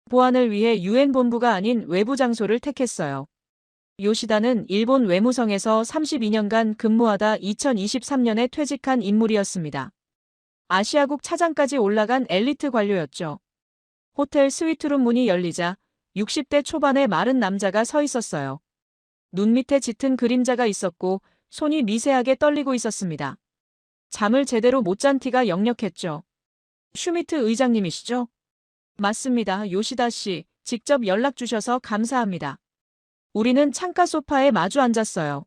보안을 위해 유엔 본부가 아닌 외부 장소를 택했어요. 요시다는 일본 외무성에서 32년간 근무하다 2023년에 퇴직한 인물이었습니다. 아시아국 차장까지 올라간 엘리트 관료였죠. 호텔 스위트룸 문이 열리자 60대 초반의 마른 남자가 서 있었어요. 눈 밑에 짙은 그림자가 있었고 손이 미세하게 떨리고 있었습니다. 잠을 제대로 못 잔 티가 역력했죠. 슈미트 의장님이시죠? 맞습니다. 요시다 씨, 직접 연락 주셔서 감사합니다. 우리는 창가 소파에 마주 앉았어요.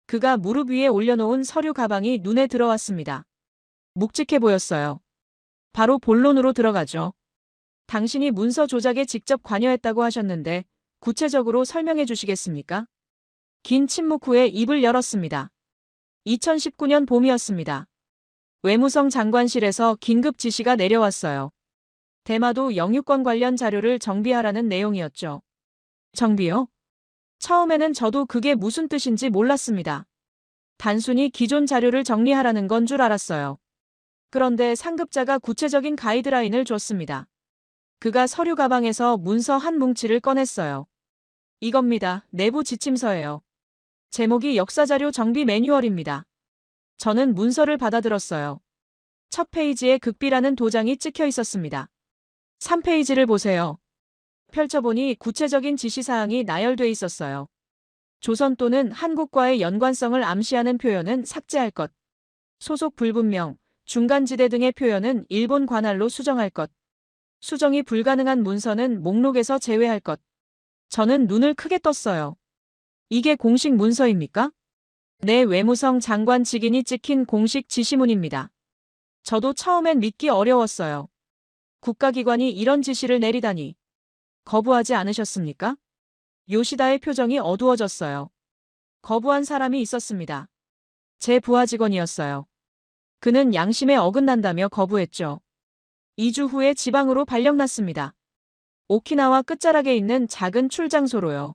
그가 무릎 위에 올려놓은 서류 가방이 눈에 들어왔습니다. 묵직해 보였어요. 바로 본론으로 들어가죠. 당신이 문서 조작에 직접 관여했다고 하셨는데 구체적으로 설명해 주시겠습니까? 긴 침묵 후에 입을 열었습니다. 2019년 봄이었습니다. 외무성 장관실에서 긴급 지시가 내려왔어요. 대마도 영유권 관련 자료를 정비하라는 내용이었죠. 정비요? 처음에는 저도 그게 무슨 뜻인지 몰랐습니다. 단순히 기존 자료를 정리하라는 건 줄 알았어요. 그런데 상급자가 구체적인 가이드라인을 줬습니다. 그가 서류 가방에서 문서 한 뭉치를 꺼냈어요. 이겁니다. 내부 지침서예요. 제목이 역사자료 정비 매뉴얼입니다. 저는 문서를 받아들었어요. 첫 페이지에 극비라는 도장이 찍혀 있었습니다. 3페이지를 보세요. 펼쳐보니 구체적인 지시사항이 나열돼 있었어요. 조선 또는 한국과의 연관성을 암시하는 표현은 삭제할 것. 소속 불분명, 중간지대 등의 표현은 일본 관할로 수정할 것. 수정이 불가능한 문서는 목록에서 제외할 것. 저는 눈을 크게 떴어요. 이게 공식 문서입니까? 내 외무성 장관 직인이 찍힌 공식 지시문입니다. 저도 처음엔 믿기 어려웠어요. 국가기관이 이런 지시를 내리다니. 거부하지 않으셨습니까? 요시다의 표정이 어두워졌어요. 거부한 사람이 있었습니다. 제 부하 직원이었어요. 그는 양심에 어긋난다며 거부했죠. 2주 후에 지방으로 발령났습니다. 오키나와 끝자락에 있는 작은 출장소로요.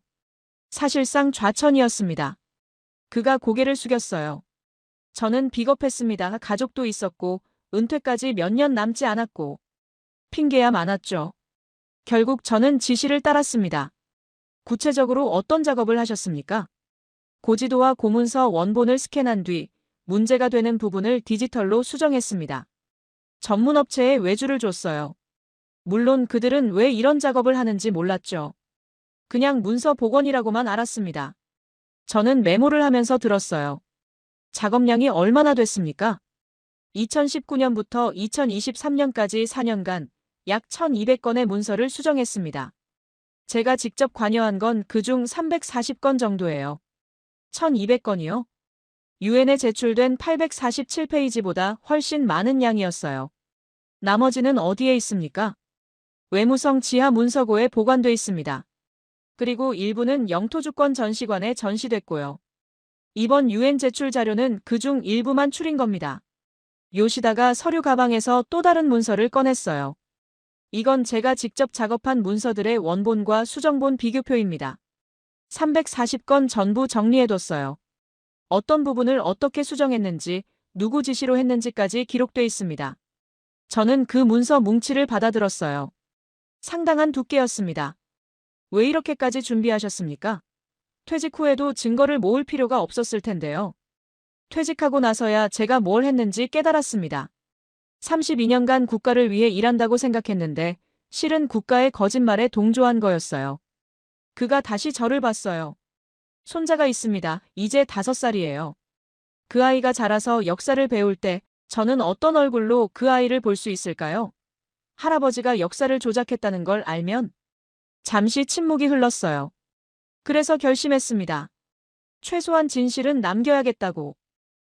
사실상 좌천이었습니다. 그가 고개를 숙였어요. 저는 비겁했습니다. 가족도 있었고 은퇴까지 몇 년 남지 않았고 핑계야 많았죠. 결국 저는 지시를 따랐습니다. 구체적으로 어떤 작업을 하셨습니까? 고지도와 고문서 원본을 스캔한 뒤 문제가 되는 부분을 디지털로 수정했습니다. 전문 업체에 외주를 줬어요. 물론 그들은 왜 이런 작업을 하는지 몰랐죠. 그냥 문서 복원이라고만 알았습니다. 저는 메모를 하면서 들었어요. 작업량이 얼마나 됐습니까? 2019년부터 2023년까지 4년간 약 1200건의 문서를 수정했습니다. 제가 직접 관여한 건 그중 340건 정도예요. 1200건이요? 유엔에 제출된 847페이지보다 훨씬 많은 양이었어요. 나머지는 어디에 있습니까? 외무성 지하 문서고에 보관돼 있습니다. 그리고 일부는 영토주권 전시관에 전시됐고요. 이번 유엔 제출 자료는 그중 일부만 추린 겁니다. 요시다가 서류 가방에서 또 다른 문서를 꺼냈어요. 이건 제가 직접 작업한 문서들의 원본과 수정본 비교표입니다. 340건 전부 정리해뒀어요. 어떤 부분을 어떻게 수정했는지, 누구 지시로 했는지까지 기록돼 있습니다. 저는 그 문서 뭉치를 받아들었어요. 상당한 두께였습니다. 왜 이렇게까지 준비하셨습니까? 퇴직 후에도 증거를 모을 필요가 없었을 텐데요. 퇴직하고 나서야 제가 뭘 했는지 깨달았습니다. 32년간 국가를 위해 일한다고 생각했는데 실은 국가의 거짓말에 동조한 거였어요. 그가 다시 저를 봤어요. 손자가 있습니다. 이제 5살이에요. 그 아이가 자라서 역사를 배울 때 저는 어떤 얼굴로 그 아이를 볼 수 있을까요? 할아버지가 역사를 조작했다는 걸 알면? 잠시 침묵이 흘렀어요. 그래서 결심했습니다. 최소한 진실은 남겨야겠다고.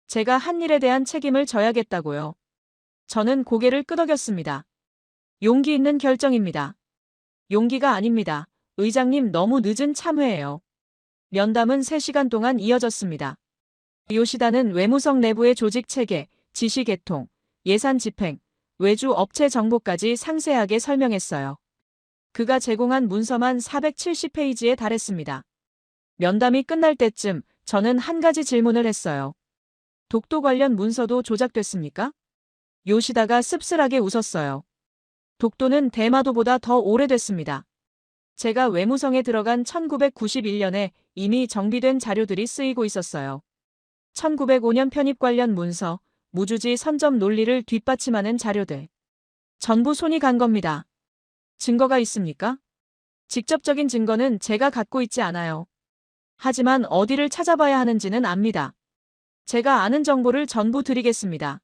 제가 한 일에 대한 책임을 져야겠다고요. 저는 고개를 끄덕였습니다. 용기 있는 결정입니다. 용기가 아닙니다. 의장님, 너무 늦은 참회예요. 면담은 3시간 동안 이어졌습니다. 요시다는 외무성 내부의 조직 체계, 지시 개통, 예산 집행, 외주 업체 정보까지 상세하게 설명했어요. 그가 제공한 문서만 470페이지에 달했습니다. 면담이 끝날 때쯤 저는 한 가지 질문을 했어요. 독도 관련 문서도 조작됐습니까? 요시다가 씁쓸하게 웃었어요. 독도는 대마도보다 더 오래됐습니다. 제가 외무성에 들어간 1991년에 이미 정비된 자료들이 쓰이고 있었어요. 1905년 편입 관련 문서, 무주지 선점 논리를 뒷받침하는 자료들. 전부 손이 간 겁니다. 증거가 있습니까? 직접적인 증거는 제가 갖고 있지 않아요. 하지만 어디를 찾아봐야 하는지는 압니다. 제가 아는 정보를 전부 드리겠습니다.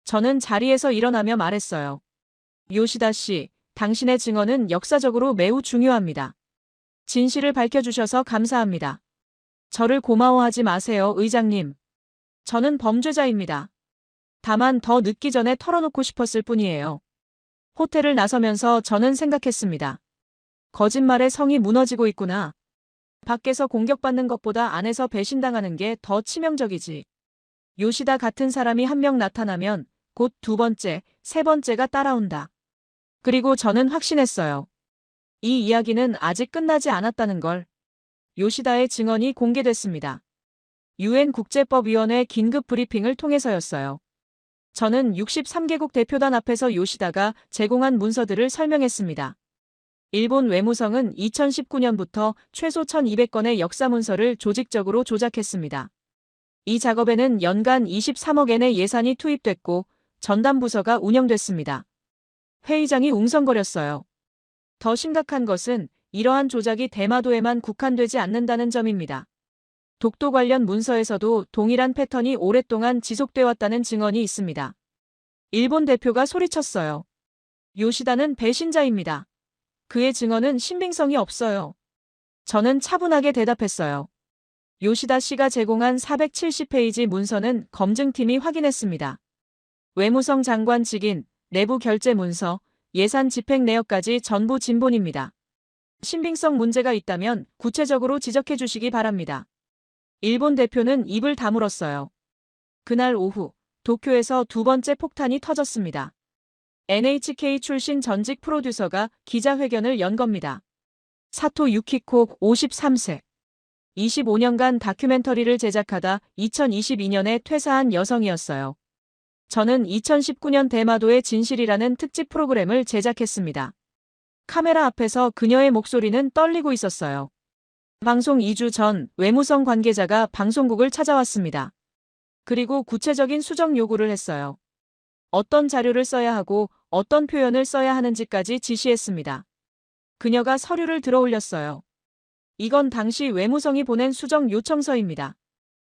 저는 자리에서 일어나며 말했어요. 요시다 씨, 당신의 증언은 역사적으로 매우 중요합니다. 진실을 밝혀주셔서 감사합니다. 저를 고마워하지 마세요, 의장님. 저는 범죄자입니다. 다만 더 늦기 전에 털어놓고 싶었을 뿐이에요. 호텔을 나서면서 저는 생각했습니다. 거짓말의 성이 무너지고 있구나. 밖에서 공격받는 것보다 안에서 배신당하는 게 더 치명적이지. 요시다 같은 사람이 한 명 나타나면 곧 2번째, 3번째가 따라온다. 그리고 저는 확신했어요. 이 이야기는 아직 끝나지 않았다는 걸. 요시다의 증언이 공개됐습니다. 유엔 국제법위원회 긴급 브리핑을 통해서였어요. 저는 63개국 대표단 앞에서 요시다가 제공한 문서들을 설명했습니다. 일본 외무성은 2019년부터 최소 1200건의 역사 문서를 조직적으로 조작했습니다. 이 작업에는 연간 23억엔의 예산이 투입됐고 전담부서가 운영됐습니다. 회의장이 웅성거렸어요. 더 심각한 것은 이러한 조작이 대마도에만 국한되지 않는다는 점입니다. 독도 관련 문서에서도 동일한 패턴이 오랫동안 지속돼 왔다는 증언이 있습니다. 일본 대표가 소리쳤어요. 요시다는 배신자입니다. 그의 증언은 신빙성이 없어요. 저는 차분하게 대답했어요. 요시다 씨가 제공한 470페이지 문서는 검증팀이 확인했습니다. 외무성 장관 직인, 내부 결제 문서, 예산 집행 내역까지 전부 진본입니다. 신빙성 문제가 있다면 구체적으로 지적해 주시기 바랍니다. 일본 대표는 입을 다물었어요. 그날 오후, 도쿄에서 2번째 폭탄이 터졌습니다. NHK 출신 전직 프로듀서가 기자회견을 연 겁니다. 사토 유키코 53세. 25년간 다큐멘터리를 제작하다 2022년에 퇴사한 여성이었어요. 저는 2019년 대마도의 진실이라는 특집 프로그램을 제작했습니다. 카메라 앞에서 그녀의 목소리는 떨리고 있었어요. 방송 2주 전 외무성 관계자가 방송국을 찾아왔습니다. 그리고 구체적인 수정 요구를 했어요. 어떤 자료를 써야 하고 어떤 표현을 써야 하는지까지 지시했습니다. 그녀가 서류를 들어올렸어요. 이건 당시 외무성이 보낸 수정 요청서입니다.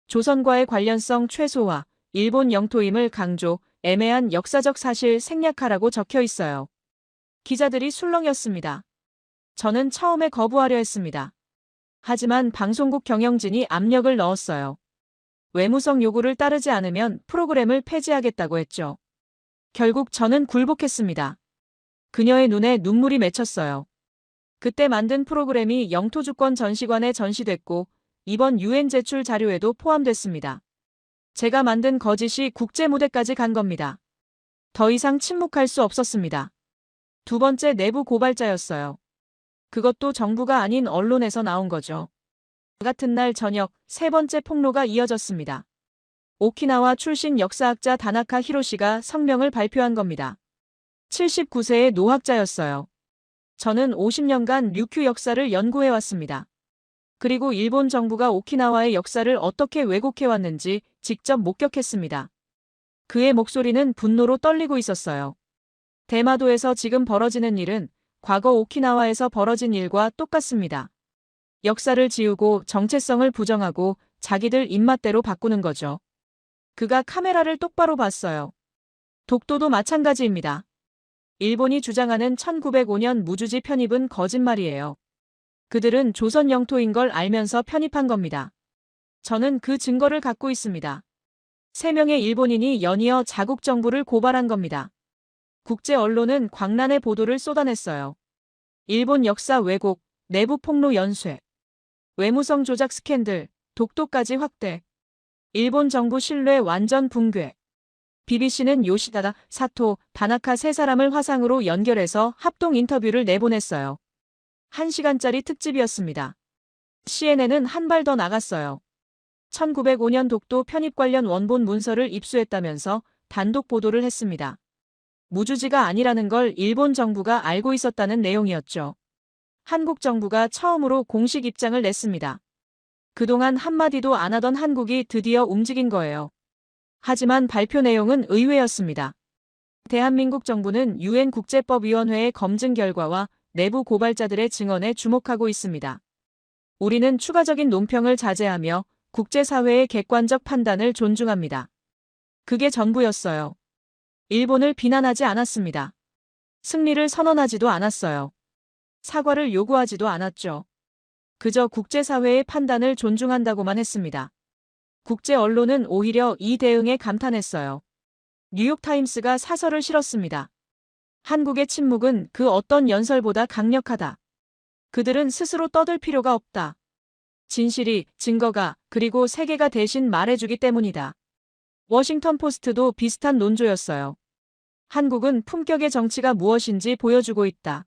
조선과의 관련성 최소화, 일본 영토임을 강조, 애매한 역사적 사실 생략하라고 적혀 있어요. 기자들이 술렁였습니다. 저는 처음에 거부하려 했습니다. 하지만 방송국 경영진이 압력을 넣었어요. 외무성 요구를 따르지 않으면 프로그램을 폐지하겠다고 했죠. 결국 저는 굴복했습니다. 그녀의 눈에 눈물이 맺혔어요. 그때 만든 프로그램이 영토주권 전시관에 전시됐고 이번 유엔 제출 자료에도 포함됐습니다. 제가 만든 거짓이 국제무대까지 간 겁니다. 더 이상 침묵할 수 없었습니다. 두 번째 내부 고발자였어요. 그것도 정부가 아닌 언론에서 나온 거죠. 같은 날 저녁 세 번째 폭로가 이어졌습니다. 오키나와 출신 역사학자 다나카 히로시가 성명을 발표한 겁니다. 79세의 노학자였어요. 저는 50년간 류큐 역사를 연구해왔습니다. 그리고 일본 정부가 오키나와의 역사를 어떻게 왜곡해왔는지 직접 목격했습니다. 그의 목소리는 분노로 떨리고 있었어요. 대마도에서 지금 벌어지는 일은 과거 오키나와에서 벌어진 일과 똑같습니다. 역사를 지우고 정체성을 부정하고 자기들 입맛대로 바꾸는 거죠. 그가 카메라를 똑바로 봤어요. 독도도 마찬가지입니다. 일본이 주장하는 1905년 무주지 편입은 거짓말이에요. 그들은 조선 영토인 걸 알면서 편입한 겁니다. 저는 그 증거를 갖고 있습니다. 3명의 일본인이 연이어 자국 정부를 고발한 겁니다. 국제 언론은 광란의 보도를 쏟아냈어요. 일본 역사 왜곡, 내부 폭로 연쇄, 외무성 조작 스캔들, 독도까지 확대, 일본 정부 신뢰 완전 붕괴. BBC는 요시다다, 사토, 다나카 세 사람을 화상으로 연결해서 합동 인터뷰를 내보냈어요. 1시간짜리 특집이었습니다. CNN은 한 발 더 나갔어요. 1905년 독도 편입 관련 원본 문서를 입수했다면서 단독 보도를 했습니다. 무주지가 아니라는 걸 일본 정부가 알고 있었다는 내용이었죠. 한국 정부가 처음으로 공식 입장을 냈습니다. 그동안 한마디도 안 하던 한국이 드디어 움직인 거예요. 하지만 발표 내용은 의외였습니다. 대한민국 정부는 유엔 국제법위원회의 검증 결과와 내부 고발자들의 증언에 주목하고 있습니다. 우리는 추가적인 논평을 자제하며 국제사회의 객관적 판단을 존중합니다. 그게 전부였어요. 일본을 비난하지 않았습니다. 승리를 선언하지도 않았어요. 사과를 요구하지도 않았죠. 그저 국제사회의 판단을 존중한다고만 했습니다. 국제 언론은 오히려 이 대응에 감탄했어요. 뉴욕타임스가 사설을 실었습니다. 한국의 침묵은 그 어떤 연설보다 강력하다. 그들은 스스로 떠들 필요가 없다. 진실이, 증거가, 그리고 세계가 대신 말해주기 때문이다. 워싱턴 포스트도 비슷한 논조였어요. 한국은 품격의 정치가 무엇인지 보여주고 있다.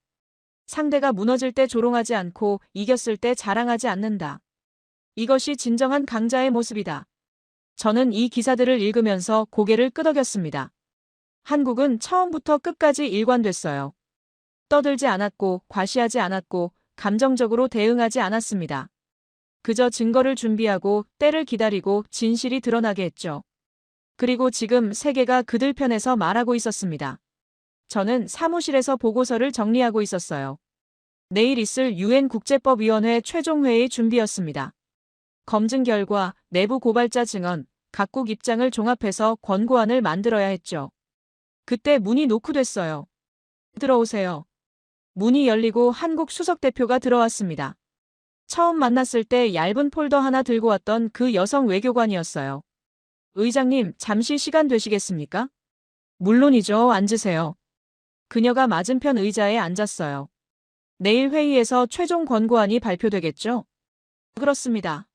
상대가 무너질 때 조롱하지 않고 이겼을 때 자랑하지 않는다. 이것이 진정한 강자의 모습이다. 저는 이 기사들을 읽으면서 고개를 끄덕였습니다. 한국은 처음부터 끝까지 일관됐어요. 떠들지 않았고 과시하지 않았고 감정적으로 대응하지 않았습니다. 그저 증거를 준비하고 때를 기다리고 진실이 드러나게 했죠. 그리고 지금 세계가 그들 편에서 말하고 있었습니다. 저는 사무실에서 보고서를 정리하고 있었어요. 내일 있을 유엔 국제법위원회 최종 회의 준비였습니다. 검증 결과, 내부 고발자 증언, 각국 입장을 종합해서 권고안을 만들어야 했죠. 그때 문이 노크됐어요. 들어오세요. 문이 열리고 한국 수석 대표가 들어왔습니다. 처음 만났을 때 얇은 폴더 하나 들고 왔던 그 여성 외교관이었어요. 의장님, 잠시 시간 되시겠습니까? 물론이죠. 앉으세요. 그녀가 맞은편 의자에 앉았어요. 내일 회의에서 최종 권고안이 발표되겠죠? 그렇습니다.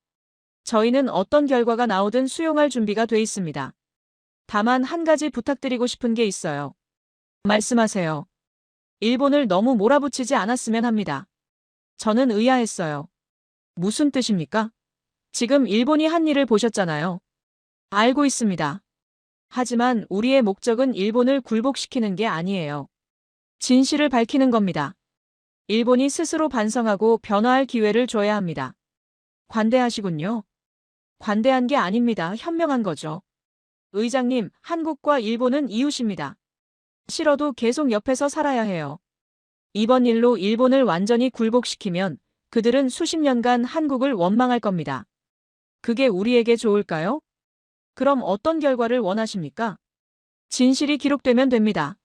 저희는 어떤 결과가 나오든 수용할 준비가 돼 있습니다. 다만 한 가지 부탁드리고 싶은 게 있어요. 말씀하세요. 일본을 너무 몰아붙이지 않았으면 합니다. 저는 의아했어요. 무슨 뜻입니까? 지금 일본이 한 일을 보셨잖아요. 알고 있습니다. 하지만 우리의 목적은 일본을 굴복시키는 게 아니에요. 진실을 밝히는 겁니다. 일본이 스스로 반성하고 변화할 기회를 줘야 합니다. 관대하시군요. 관대한 게 아닙니다. 현명한 거죠. 의장님, 한국과 일본은 이웃입니다. 싫어도 계속 옆에서 살아야 해요. 이번 일로 일본을 완전히 굴복시키면 그들은 수십 년간 한국을 원망할 겁니다. 그게 우리에게 좋을까요? 그럼 어떤 결과를 원하십니까? 진실이 기록되면 됩니다.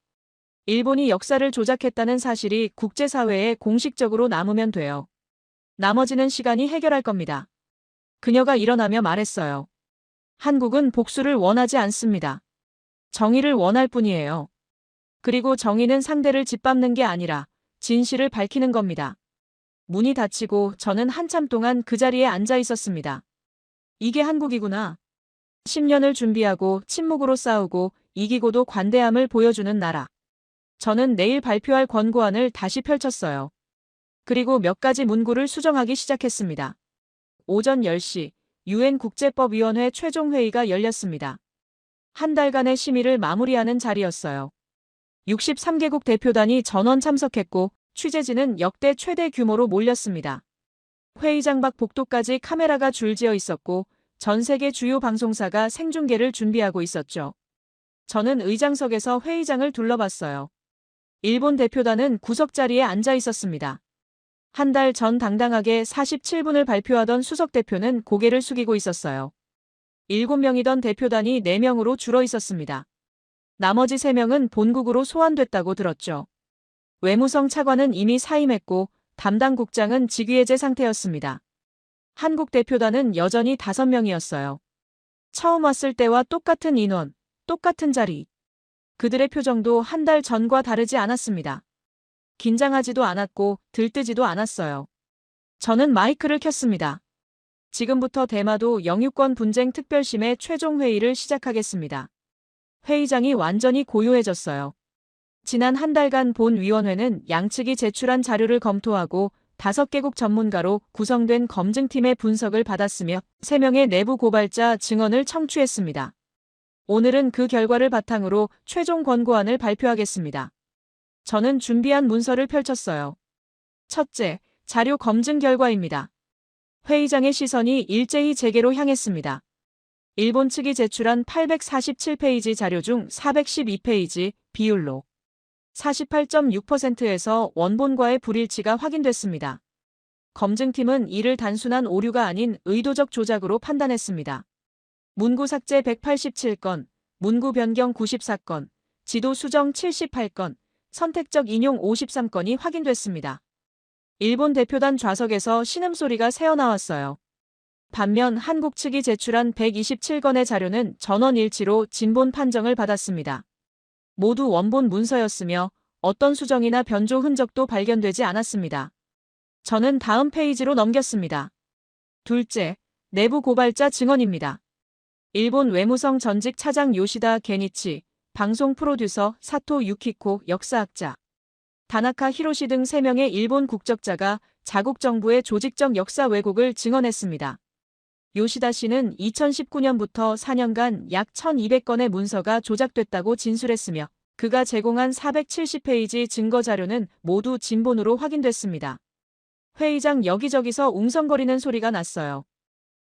일본이 역사를 조작했다는 사실이 국제사회에 공식적으로 남으면 돼요. 나머지는 시간이 해결할 겁니다. 그녀가 일어나며 말했어요. 한국은 복수를 원하지 않습니다. 정의를 원할 뿐이에요. 그리고 정의는 상대를 짓밟는 게 아니라 진실을 밝히는 겁니다. 문이 닫히고 저는 한참 동안 그 자리에 앉아 있었습니다. 이게 한국이구나. 10년을 준비하고 침묵으로 싸우고 이기고도 관대함을 보여주는 나라. 저는 내일 발표할 권고안을 다시 펼쳤어요. 그리고 몇 가지 문구를 수정하기 시작했습니다. 오전 10시 유엔 국제법위원회 최종 회의가 열렸습니다. 한 달간의 심의를 마무리하는 자리였어요. 63개국 대표단이 전원 참석했고 취재진은 역대 최대 규모로 몰렸습니다. 회의장 밖 복도까지 카메라가 줄지어 있었고 전 세계 주요 방송사가 생중계를 준비하고 있었죠. 저는 의장석에서 회의장을 둘러봤어요. 일본 대표단은 구석자리에 앉아 있었습니다. 한 달 전 당당하게 47분을 발표하던 수석 대표는 고개를 숙이고 있었어요. 7명이던 대표단이 4명으로 줄어 있었습니다. 나머지 3명은 본국으로 소환됐다고 들었죠. 외무성 차관은 이미 사임했고 담당 국장은 직위해제 상태였습니다. 한국 대표단은 여전히 5명이었어요. 처음 왔을 때와 똑같은 인원, 똑같은 자리. 그들의 표정도 한 달 전과 다르지 않았습니다. 긴장하지도 않았고 들뜨지도 않았어요. 저는 마이크를 켰습니다. 지금부터 대마도 영유권 분쟁 특별심의 최종 회의를 시작하겠습니다. 회의장이 완전히 고요해졌어요. 지난 한 달간 본위원회는 양측이 제출한 자료를 검토하고 5개국 전문가로 구성된 검증팀의 분석을 받았으며 3명의 내부 고발자 증언을 청취했습니다. 오늘은 그 결과를 바탕으로 최종 권고안을 발표하겠습니다. 저는 준비한 문서를 펼쳤어요. 첫째, 자료 검증 결과입니다. 회의장의 시선이 일제히 제게로 향했습니다. 일본 측이 제출한 847페이지 자료 중 412페이지 비율로 48.6%에서 원본과의 불일치가 확인됐습니다. 검증팀은 이를 단순한 오류가 아닌 의도적 조작으로 판단했습니다. 문구 삭제 187건, 문구 변경 94건, 지도 수정 78건, 선택적 인용 53건이 확인됐습니다. 일본 대표단 좌석에서 신음소리가 새어나왔어요. 반면 한국 측이 제출한 127건의 자료는 전원 일치로 진본 판정을 받았습니다. 모두 원본 문서였으며 어떤 수정이나 변조 흔적도 발견되지 않았습니다. 저는 다음 페이지로 넘겼습니다. 둘째, 내부 고발자 증언입니다. 일본 외무성 전직 차장 요시다 게니치, 방송 프로듀서 사토 유키코 역사학자, 다나카 히로시 등 3명의 일본 국적자가 자국 정부의 조직적 역사 왜곡을 증언했습니다. 요시다 씨는 2019년부터 4년간 약 1200건의 문서가 조작됐다고 진술했으며 그가 제공한 470페이지 증거 자료는 모두 진본으로 확인됐습니다. 회의장 여기저기서 웅성거리는 소리가 났어요.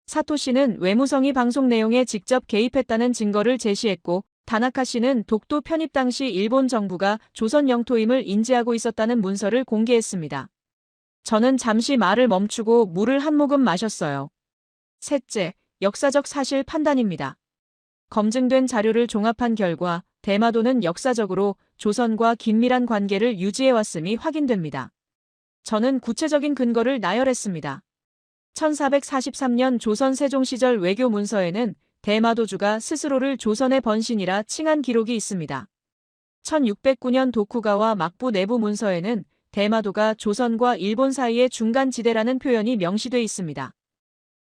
사토 씨는 외무성이 방송 내용에 직접 개입했다는 증거를 제시했고 다나카 씨는 독도 편입 당시 일본 정부가 조선 영토임을 인지하고 있었다는 문서를 공개했습니다. 저는 잠시 말을 멈추고 물을 한 모금 마셨어요. 셋째, 역사적 사실 판단입니다. 검증된 자료를 종합한 결과 대마도는 역사적으로 조선과 긴밀한 관계를 유지해왔음이 확인됩니다. 저는 구체적인 근거를 나열했습니다. 1443년 조선 세종 시절 외교 문서에는 대마도주가 스스로를 조선의 번신이라 칭한 기록이 있습니다. 1609년 도쿠가와 막부 내부 문서에는 대마도가 조선과 일본 사이의 중간 지대라는 표현이 명시돼 있습니다.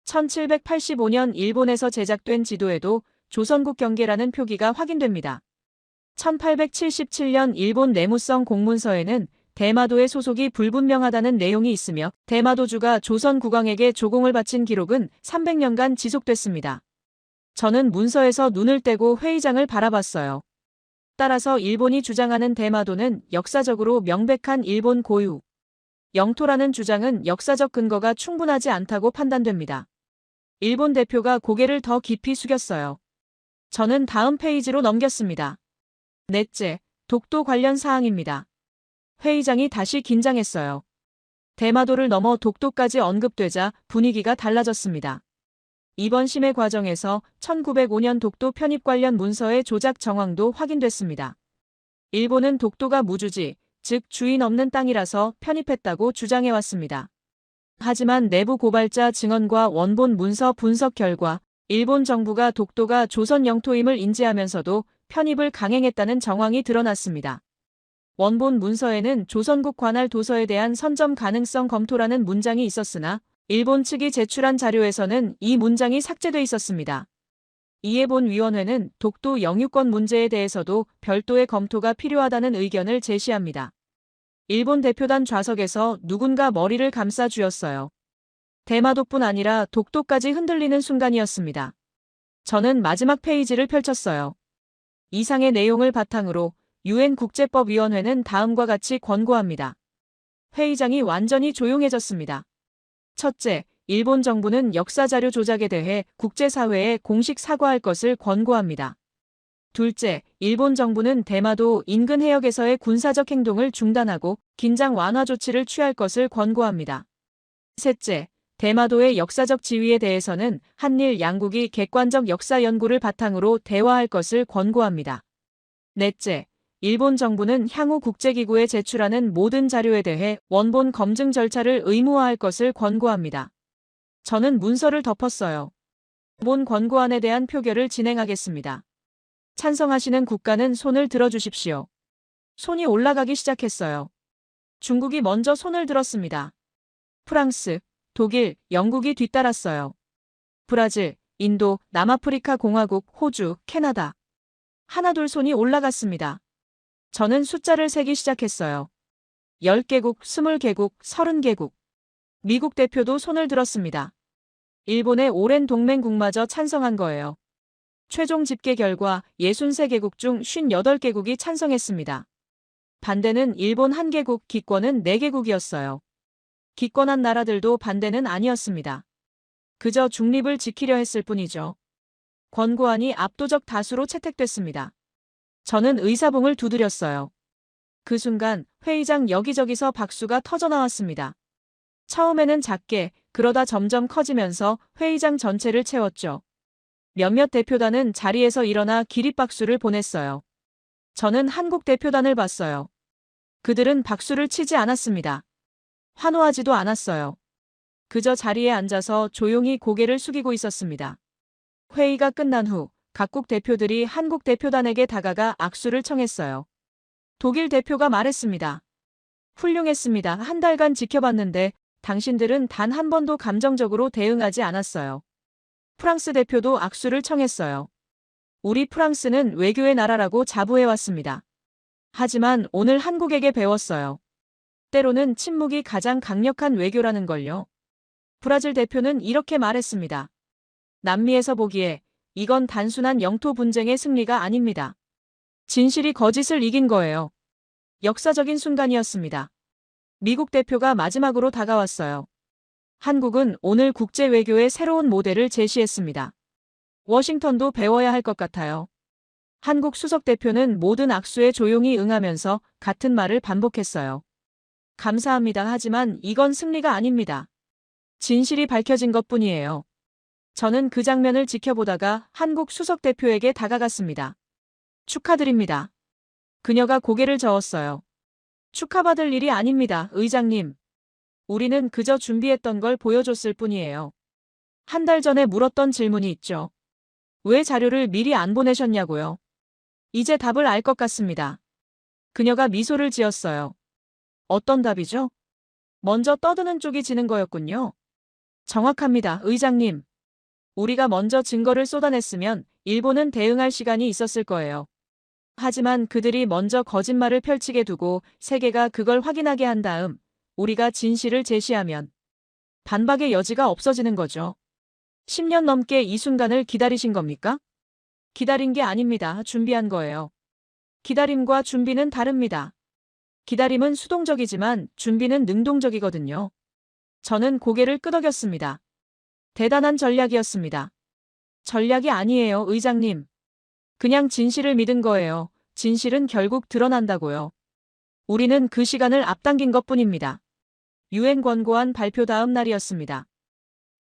1785년 일본에서 제작된 지도에도 조선국 경계라는 표기가 확인됩니다. 1877년 일본 내무성 공문서에는 대마도의 소속이 불분명하다는 내용이 있으며 대마도주가 조선 국왕에게 조공을 바친 기록은 300년간 지속됐습니다. 저는 문서에서 눈을 떼고 회의장을 바라봤어요. 따라서 일본이 주장하는 대마도는 역사적으로 명백한 일본 고유 영토라는 주장은 역사적 근거가 충분하지 않다고 판단됩니다. 일본 대표가 고개를 더 깊이 숙였어요. 저는 다음 페이지로 넘겼습니다. 넷째, 독도 관련 사항입니다. 회의장이 다시 긴장했어요. 대마도를 넘어 독도까지 언급되자 분위기가 달라졌습니다. 이번 심의 과정에서 1905년 독도 편입 관련 문서의 조작 정황도 확인됐습니다. 일본은 독도가 무주지, 즉 주인 없는 땅이라서 편입했다고 주장해왔습니다. 하지만 내부 고발자 증언과 원본 문서 분석 결과 일본 정부가 독도가 조선 영토임을 인지하면서도 편입을 강행했다는 정황이 드러났습니다. 원본 문서에는 조선국 관할 도서에 대한 선점 가능성 검토라는 문장이 있었으나 일본 측이 제출한 자료에서는 이 문장이 삭제돼 있었습니다. 이에 본 위원회는 독도 영유권 문제에 대해서도 별도의 검토가 필요하다는 의견을 제시합니다. 일본 대표단 좌석에서 누군가 머리를 감싸 쥐었어요. 대마도뿐 아니라 독도까지 흔들리는 순간이었습니다. 저는 마지막 페이지를 펼쳤어요. 이상의 내용을 바탕으로 유엔 국제법위원회는 다음과 같이 권고합니다. 회의장이 완전히 조용해졌습니다. 첫째, 일본 정부는 역사자료 조작에 대해 국제사회에 공식 사과할 것을 권고합니다. 둘째, 일본 정부는 대마도 인근 해역에서의 군사적 행동을 중단하고 긴장 완화 조치를 취할 것을 권고합니다. 셋째, 대마도의 역사적 지위에 대해서는 한일 양국이 객관적 역사 연구를 바탕으로 대화할 것을 권고합니다. 넷째, 일본 정부는 향후 국제기구에 제출하는 모든 자료에 대해 원본 검증 절차를 의무화할 것을 권고합니다. 저는 문서를 덮었어요. 본 권고안에 대한 표결을 진행하겠습니다. 찬성하시는 국가는 손을 들어주십시오. 손이 올라가기 시작했어요. 중국이 먼저 손을 들었습니다. 프랑스, 독일, 영국이 뒤따랐어요. 브라질, 인도, 남아프리카 공화국, 호주, 캐나다. 하나둘 손이 올라갔습니다. 저는 숫자를 세기 시작했어요. 10개국, 20개국, 30개국. 미국 대표도 손을 들었습니다. 일본의 오랜 동맹국마저 찬성한 거예요. 최종 집계 결과 63개국 중 58개국이 찬성했습니다. 반대는 일본 1개국, 기권은 4개국이었어요. 기권한 나라들도 반대는 아니었습니다. 그저 중립을 지키려 했을 뿐이죠. 권고안이 압도적 다수로 채택됐습니다. 저는 의사봉을 두드렸어요. 그 순간 회의장 여기저기서 박수가 터져나왔습니다. 처음에는 작게, 그러다 점점 커지면서 회의장 전체를 채웠죠. 몇몇 대표단은 자리에서 일어나 기립박수를 보냈어요. 저는 한국 대표단을 봤어요. 그들은 박수를 치지 않았습니다. 환호하지도 않았어요. 그저 자리에 앉아서 조용히 고개를 숙이고 있었습니다. 회의가 끝난 후 각국 대표들이 한국 대표단에게 다가가 악수를 청했어요. 독일 대표가 말했습니다. 훌륭했습니다. 한 달간 지켜봤는데 당신들은 단 한 번도 감정적으로 대응하지 않았어요. 프랑스 대표도 악수를 청했어요. 우리 프랑스는 외교의 나라라고 자부해왔습니다. 하지만 오늘 한국에게 배웠어요. 때로는 침묵이 가장 강력한 외교라는 걸요. 브라질 대표는 이렇게 말했습니다. 남미에서 보기에 이건 단순한 영토 분쟁의 승리가 아닙니다. 진실이 거짓을 이긴 거예요. 역사적인 순간이었습니다. 미국 대표가 마지막으로 다가왔어요. 한국은 오늘 국제 외교의 새로운 모델을 제시했습니다. 워싱턴도 배워야 할 것 같아요. 한국 수석 대표는 모든 악수에 조용히 응하면서 같은 말을 반복했어요. 감사합니다. 하지만 이건 승리가 아닙니다. 진실이 밝혀진 것뿐이에요. 저는 그 장면을 지켜보다가 한국 수석 대표에게 다가갔습니다. 축하드립니다. 그녀가 고개를 저었어요. 축하받을 일이 아닙니다, 의장님. 우리는 그저 준비했던 걸 보여줬을 뿐이에요. 한 달 전에 물었던 질문이 있죠. 왜 자료를 미리 안 보내셨냐고요? 이제 답을 알 것 같습니다. 그녀가 미소를 지었어요. 어떤 답이죠? 먼저 떠드는 쪽이 지는 거였군요. 정확합니다, 의장님. 우리가 먼저 증거를 쏟아냈으면 일본은 대응할 시간이 있었을 거예요. 하지만 그들이 먼저 거짓말을 펼치게 두고 세계가 그걸 확인하게 한 다음 우리가 진실을 제시하면 반박의 여지가 없어지는 거죠. 10년 넘게 이 순간을 기다리신 겁니까? 기다린 게 아닙니다. 준비한 거예요. 기다림과 준비는 다릅니다. 기다림은 수동적이지만 준비는 능동적이거든요. 저는 고개를 끄덕였습니다. 대단한 전략이었습니다. 전략이 아니에요, 의장님. 그냥 진실을 믿은 거예요. 진실은 결국 드러난다고요. 우리는 그 시간을 앞당긴 것뿐입니다. 유엔 권고안 발표 다음 날이었습니다.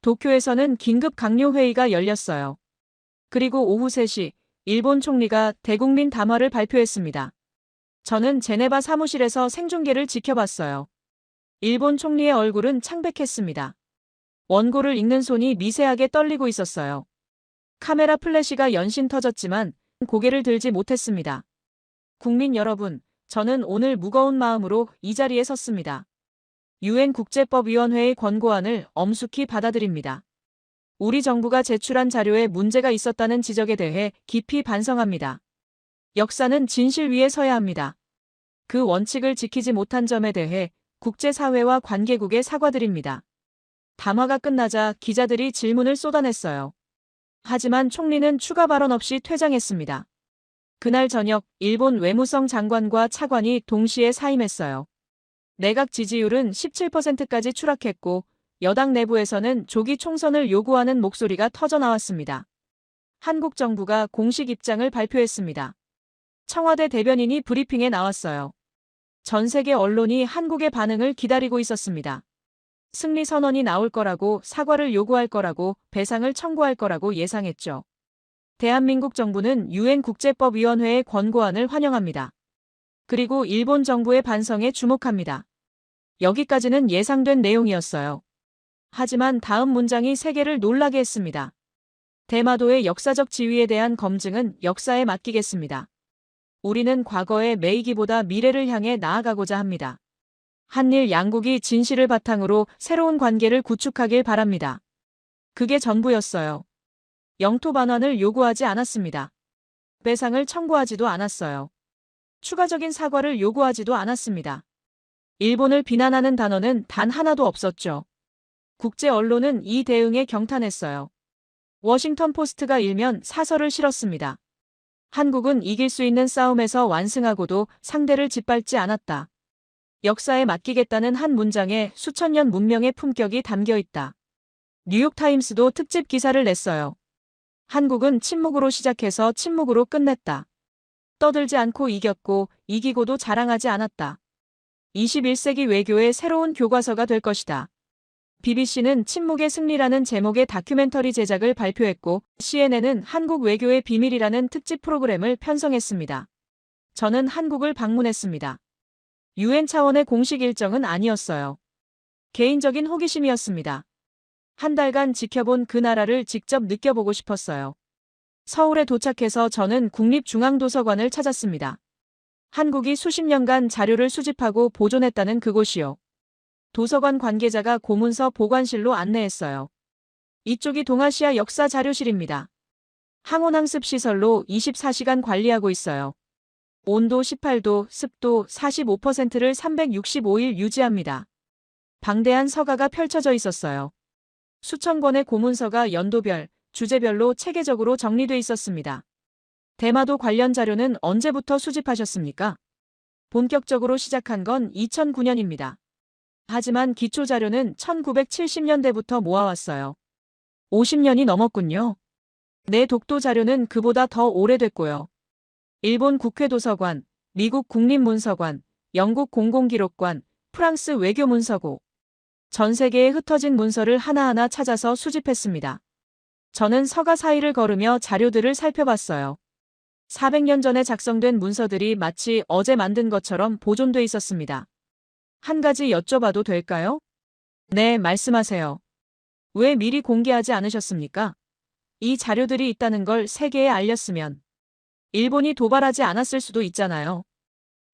도쿄에서는 긴급 강요회의가 열렸어요. 그리고 오후 3시, 일본 총리가 대국민 담화를 발표했습니다. 저는 제네바 사무실에서 생중계를 지켜봤어요. 일본 총리의 얼굴은 창백했습니다. 원고를 읽는 손이 미세하게 떨리고 있었어요. 카메라 플래시가 연신 터졌지만 고개를 들지 못했습니다. 국민 여러분, 저는 오늘 무거운 마음으로 이 자리에 섰습니다. 유엔 국제법위원회의 권고안을 엄숙히 받아들입니다. 우리 정부가 제출한 자료에 문제가 있었다는 지적에 대해 깊이 반성합니다. 역사는 진실 위에 서야 합니다. 그 원칙을 지키지 못한 점에 대해 국제사회와 관계국에 사과드립니다. 담화가 끝나자 기자들이 질문을 쏟아냈어요. 하지만 총리는 추가 발언 없이 퇴장했습니다. 그날 저녁 일본 외무성 장관과 차관이 동시에 사임했어요. 내각 지지율은 17%까지 추락했고 여당 내부에서는 조기 총선을 요구하는 목소리가 터져나왔습니다. 한국 정부가 공식 입장을 발표했습니다. 청와대 대변인이 브리핑에 나왔어요. 전 세계 언론이 한국의 반응을 기다리고 있었습니다. 승리 선언이 나올 거라고, 사과를 요구할 거라고, 배상을 청구할 거라고 예상했죠. 대한민국 정부는 유엔 국제법위원회의 권고안을 환영합니다. 그리고 일본 정부의 반성에 주목합니다. 여기까지는 예상된 내용이었어요. 하지만 다음 문장이 세계를 놀라게 했습니다. 대마도의 역사적 지위에 대한 검증은 역사에 맡기겠습니다. 우리는 과거의 매이기보다 미래를 향해 나아가고자 합니다. 한일 양국이 진실을 바탕으로 새로운 관계를 구축하길 바랍니다. 그게 전부였어요. 영토 반환을 요구하지 않았습니다. 배상을 청구하지도 않았어요. 추가적인 사과를 요구하지도 않았습니다. 일본을 비난하는 단어는 단 하나도 없었죠. 국제 언론은 이 대응에 경탄했어요. 워싱턴 포스트가 일면 사설을 실었습니다. 한국은 이길 수 있는 싸움에서 완승하고도 상대를 짓밟지 않았다. 역사에 맡기겠다는 한 문장에 수천 년 문명의 품격이 담겨 있다. 뉴욕타임스도 특집 기사를 냈어요. 한국은 침묵으로 시작해서 침묵으로 끝냈다. 떠들지 않고 이겼고 이기고도 자랑하지 않았다. 21세기 외교의 새로운 교과서가 될 것이다. BBC는 침묵의 승리라는 제목의 다큐멘터리 제작을 발표했고 CNN은 한국 외교의 비밀이라는 특집 프로그램을 편성했습니다. 저는 한국을 방문했습니다. 유엔 차원의 공식 일정은 아니었어요. 개인적인 호기심이었습니다. 한 달간 지켜본 그 나라를 직접 느껴보고 싶었어요. 서울에 도착해서 저는 국립중앙도서관을 찾았습니다. 한국이 수십 년간 자료를 수집하고 보존했다는 그곳이요. 도서관 관계자가 고문서 보관실로 안내했어요. 이쪽이 동아시아 역사 자료실입니다. 항온항습 시설로 24시간 관리하고 있어요. 온도 18도, 습도 45%를 365일 유지합니다. 방대한 서가가 펼쳐져 있었어요. 수천 권의 고문서가 연도별, 주제별로 체계적으로 정리돼 있었습니다. 대마도 관련 자료는 언제부터 수집하셨습니까? 본격적으로 시작한 건 2009년입니다. 하지만 기초 자료는 1970년대부터 모아왔어요. 50년이 넘었군요. 내 독도 자료는 그보다 더 오래됐고요. 일본 국회도서관, 미국 국립문서관, 영국 공공기록관, 프랑스 외교문서고. 전 세계에 흩어진 문서를 하나하나 찾아서 수집했습니다. 저는 서가 사이를 걸으며 자료들을 살펴봤어요. 400년 전에 작성된 문서들이 마치 어제 만든 것처럼 보존돼 있었습니다. 한 가지 여쭤봐도 될까요? 네, 말씀하세요. 왜 미리 공개하지 않으셨습니까? 이 자료들이 있다는 걸 세계에 알렸으면. 일본이 도발하지 않았을 수도 있잖아요.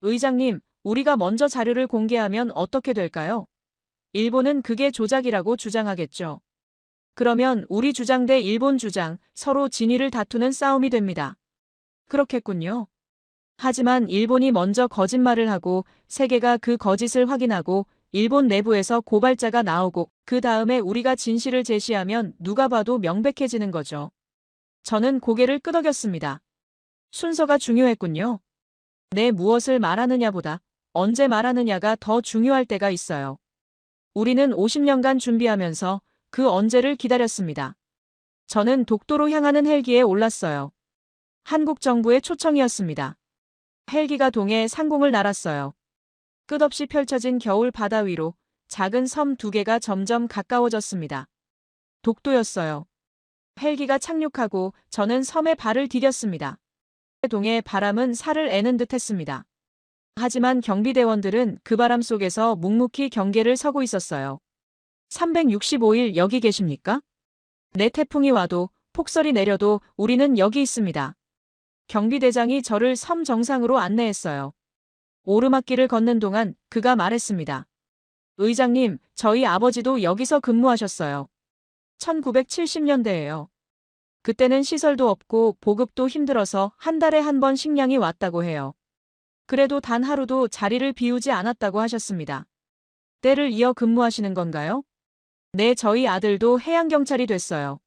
의장님, 우리가 먼저 자료를 공개하면 어떻게 될까요? 일본은 그게 조작이라고 주장하겠죠. 그러면 우리 주장 대 일본 주장, 서로 진위를 다투는 싸움이 됩니다. 그렇겠군요. 하지만 일본이 먼저 거짓말을 하고 세계가 그 거짓을 확인하고 일본 내부에서 고발자가 나오고 그 다음에 우리가 진실을 제시하면 누가 봐도 명백해지는 거죠. 저는 고개를 끄덕였습니다. 순서가 중요했군요. 내 무엇을 말하느냐보다 언제 말하느냐가 더 중요할 때가 있어요. 우리는 50년간 준비하면서 그 언제를 기다렸습니다. 저는 독도로 향하는 헬기에 올랐어요. 한국 정부의 초청이었습니다. 헬기가 동해 상공을 날았어요. 끝없이 펼쳐진 겨울 바다 위로 작은 섬 2개가 점점 가까워졌습니다. 독도였어요. 헬기가 착륙하고 저는 섬에 발을 디뎠습니다. 동해 바람은 살을 애는 듯 했습니다. 하지만 경비대원들은 그 바람 속에서 묵묵히 경계를 서고 있었어요. 365일 여기 계십니까? 내 태풍이 와도 폭설이 내려도 우리는 여기 있습니다. 경비대장이 저를 섬 정상으로 안내했어요. 오르막길을 걷는 동안 그가 말했습니다. 의장님, 저희 아버지도 여기서 근무하셨어요. 1970년대예요. 그때는 시설도 없고 보급도 힘들어서 한 달에 한 번 식량이 왔다고 해요. 그래도 단 하루도 자리를 비우지 않았다고 하셨습니다. 때를 이어 근무하시는 건가요? 네, 저희 아들도 해양경찰이 됐어요.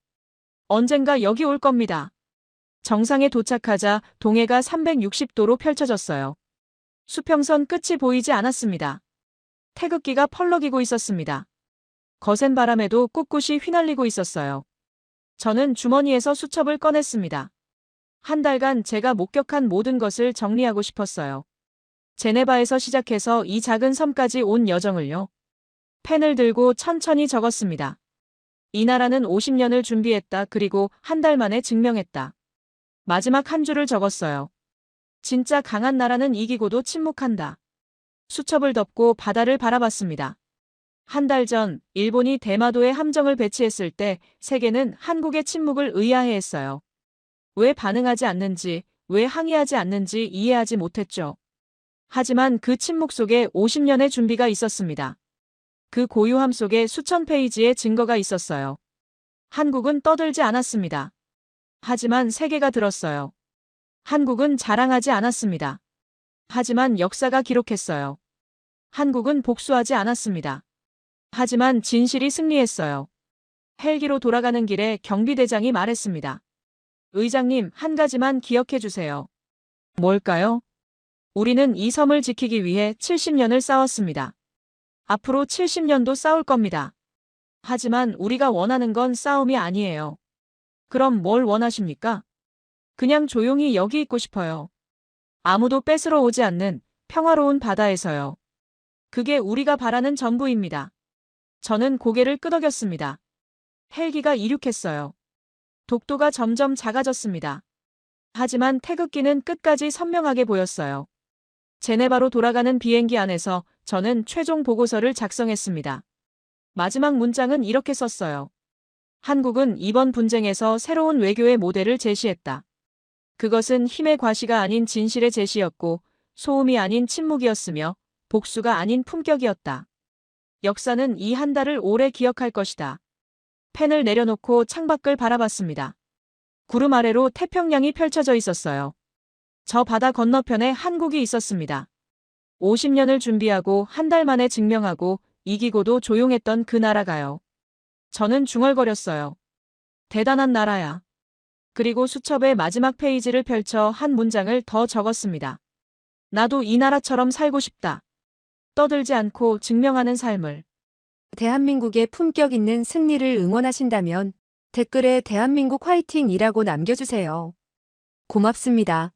언젠가 여기 올 겁니다. 정상에 도착하자 동해가 360도로 펼쳐졌어요. 수평선 끝이 보이지 않았습니다. 태극기가 펄럭이고 있었습니다. 거센 바람에도 꿋꿋이 휘날리고 있었어요. 저는 주머니에서 수첩을 꺼냈습니다. 한 달간 제가 목격한 모든 것을 정리하고 싶었어요. 제네바에서 시작해서 이 작은 섬까지 온 여정을요. 펜을 들고 천천히 적었습니다. 이 나라는 50년을 준비했다. 그리고 한 달 만에 증명했다. 마지막 한 줄을 적었어요. 진짜 강한 나라는 이기고도 침묵한다. 수첩을 덮고 바다를 바라봤습니다. 한 달 전 일본이 대마도에 함정을 배치했을 때 세계는 한국의 침묵을 의아해했어요. 왜 반응하지 않는지, 왜 항의하지 않는지 이해하지 못했죠. 하지만 그 침묵 속에 50년의 준비가 있었습니다. 그 고유함 속에 수천 페이지의 증거가 있었어요. 한국은 떠들지 않았습니다. 하지만 세계가 들었어요. 한국은 자랑하지 않았습니다. 하지만 역사가 기록했어요. 한국은 복수하지 않았습니다. 하지만 진실이 승리했어요. 헬기로 돌아가는 길에 경비대장이 말했습니다. 의장님, 한 가지만 기억해 주세요. 뭘까요? 우리는 이 섬을 지키기 위해 70년을 싸웠습니다. 앞으로 70년도 싸울 겁니다. 하지만 우리가 원하는 건 싸움이 아니에요. 그럼 뭘 원하십니까? 그냥 조용히 여기 있고 싶어요. 아무도 뺏으러 오지 않는 평화로운 바다에서요. 그게 우리가 바라는 전부입니다. 저는 고개를 끄덕였습니다. 헬기가 이륙했어요. 독도가 점점 작아졌습니다. 하지만 태극기는 끝까지 선명하게 보였어요. 제네바로 돌아가는 비행기 안에서 저는 최종 보고서를 작성했습니다. 마지막 문장은 이렇게 썼어요. 한국은 이번 분쟁에서 새로운 외교의 모델을 제시했다. 그것은 힘의 과시가 아닌 진실의 제시였고 소음이 아닌 침묵이었으며 복수가 아닌 품격이었다. 역사는 이 한 달을 오래 기억할 것이다. 펜을 내려놓고 창밖을 바라봤습니다. 구름 아래로 태평양이 펼쳐져 있었어요. 저 바다 건너편에 한국이 있었습니다. 50년을 준비하고 한 달 만에 증명하고 이기고도 조용했던 그 나라가요. 저는 중얼거렸어요. 대단한 나라야. 그리고 수첩의 마지막 페이지를 펼쳐 한 문장을 더 적었습니다. 나도 이 나라처럼 살고 싶다. 떠들지 않고 증명하는 삶을. 대한민국의 품격 있는 승리를 응원하신다면 댓글에 대한민국 화이팅이라고 남겨주세요. 고맙습니다.